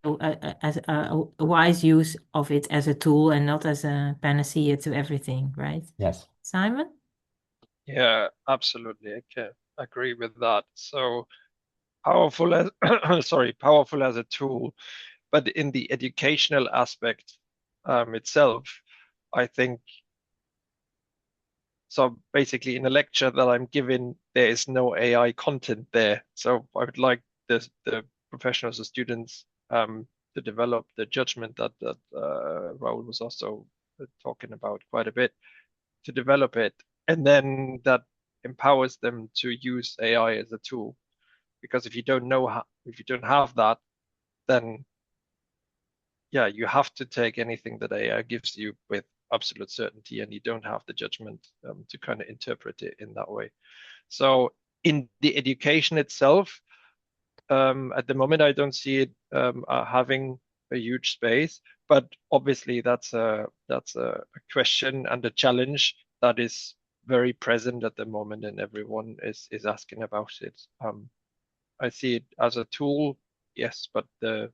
as a wise use of it as a tool and not as a panacea to everything, right? Yes. Simon? Yeah, absolutely. I can agree with that. So powerful as powerful as a tool, But in the educational aspect itself, I think, so basically in a lecture that I'm giving, there is no AI content there. So I would like the professionals, the students, to develop the judgment that Raul was also talking about quite a bit, to develop it, and then that empowers them to use AI as a tool. Because if you don't know how, if you don't have that, then yeah, you have to take anything that AI gives you with absolute certainty, and you don't have the judgment to kind of interpret it in that way. So in the education itself, at the moment, I don't see it having a huge space, but obviously that's a question and a challenge that is very present at the moment, and everyone is asking about it. I see it as a tool, yes, but the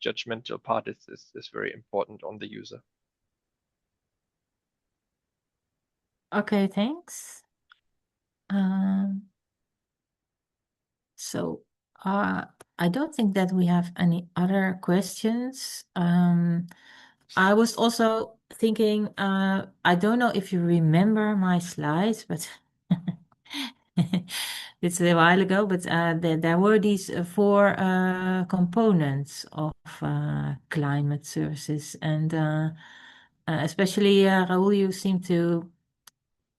judgmental part is very important on the user. Okay, thanks. So I don't think that we have any other questions. I was also thinking, I don't know if you remember my slides, but it's a while ago, but there were these four components of climate services. And especially, Raul, you seem to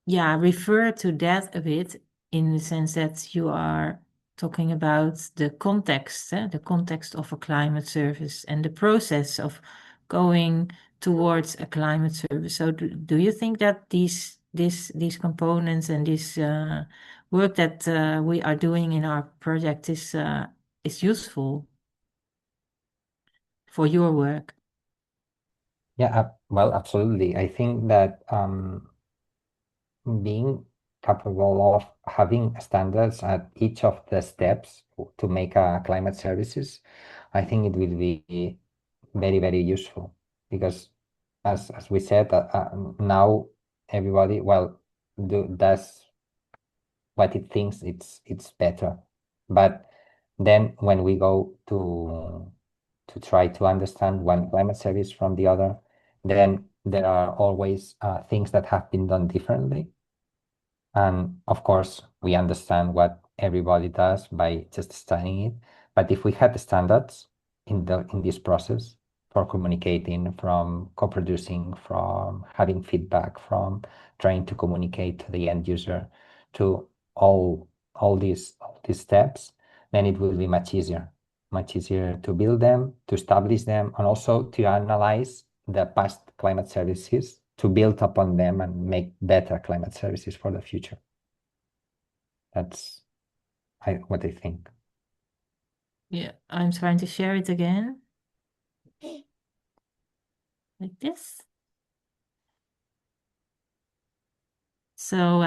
refer to that a bit in the sense that you are talking about the context of a climate service and the process of going towards a climate service. So do you think that these components and this work that we are doing in our project is useful for your work? Yeah, well, absolutely. I think that being capable of having standards at each of the steps to make a climate services, I think it will be very, very useful because as we said, now everybody, well, does what it thinks it's better. But then when we go to try to understand one climate service from the other, then there are always things that have been done differently. And of course, we understand what everybody does by just studying it. But if we had standards in this process for communicating, from co-producing, from having feedback, from trying to communicate to the end user, to all these steps, then it will be much easier to build them, to establish them, and also to analyze the past climate services to build upon them and make better climate services for the future. That's what I think. Yeah, I'm trying to share it again. Like this. So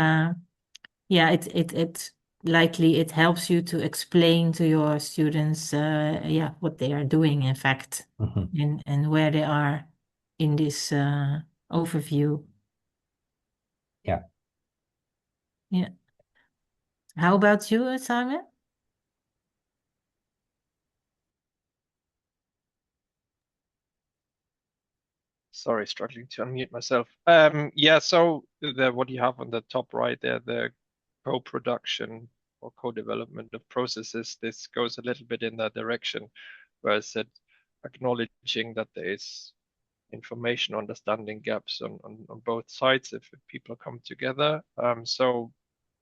yeah, it likely it helps you to explain to your students what they are doing in fact, and where they are in this overview. Yeah. Yeah. How about you, Simon? Sorry, struggling to unmute myself. Yeah, so what you have on the top right there, the co-production or co-development of processes, this goes a little bit in that direction, where I said acknowledging that there is information understanding gaps on both sides if people come together. So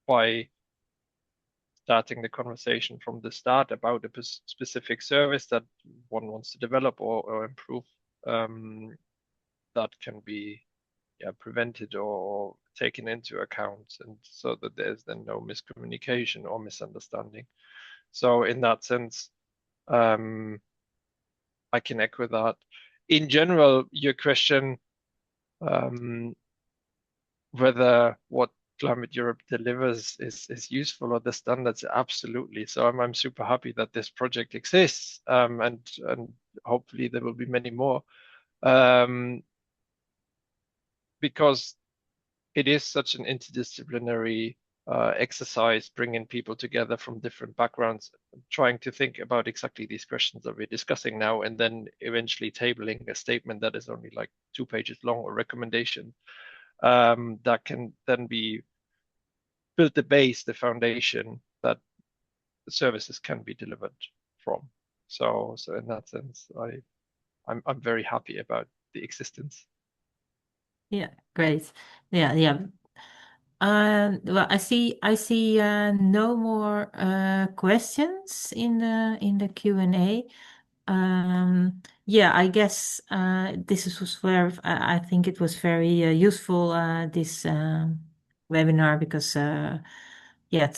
by starting the conversation from the start about a specific service that one wants to develop or improve, that can be prevented or taken into account, and so that there's then no miscommunication or misunderstanding. So in that sense, I can echo that. In general, your question, whether what Climate Europe delivers is useful or the standards, absolutely. So I'm super happy that this project exists, and hopefully there will be many more, because it is such an interdisciplinary exercise, bringing people together from different backgrounds, trying to think about exactly these questions that we're discussing now, and then eventually tabling a statement that is only like 2 pages long, or recommendation that can then be build the base, the foundation that the services can be delivered from. So in that sense, I'm very happy about the existence. Yeah, great. Yeah. Well, I see no more questions in the Q&A. Yeah, I guess this was where I think it was very useful, this webinar, because yeah,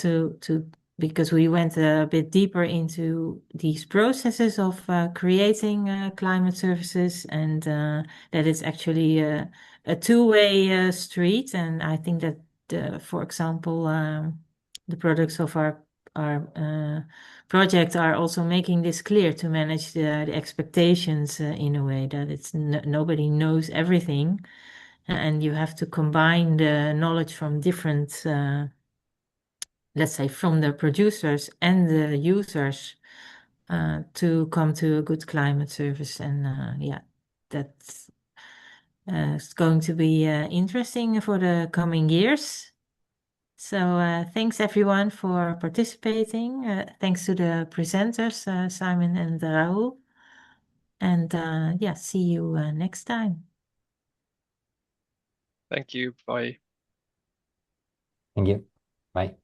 because we went a bit deeper into these processes of creating climate services, and that it's actually a two-way street. And I think that for example, the products of our project are also making this clear, to manage the expectations in a way that it's nobody knows everything, and you have to combine the knowledge from different, let's say, from the producers and the users, to come to a good climate service. And yeah, that's it's going to be interesting for the coming years. So thanks everyone for participating. Thanks to the presenters, Simon and Raul. And yeah, see you next time. Thank you. Bye. Thank you. Bye.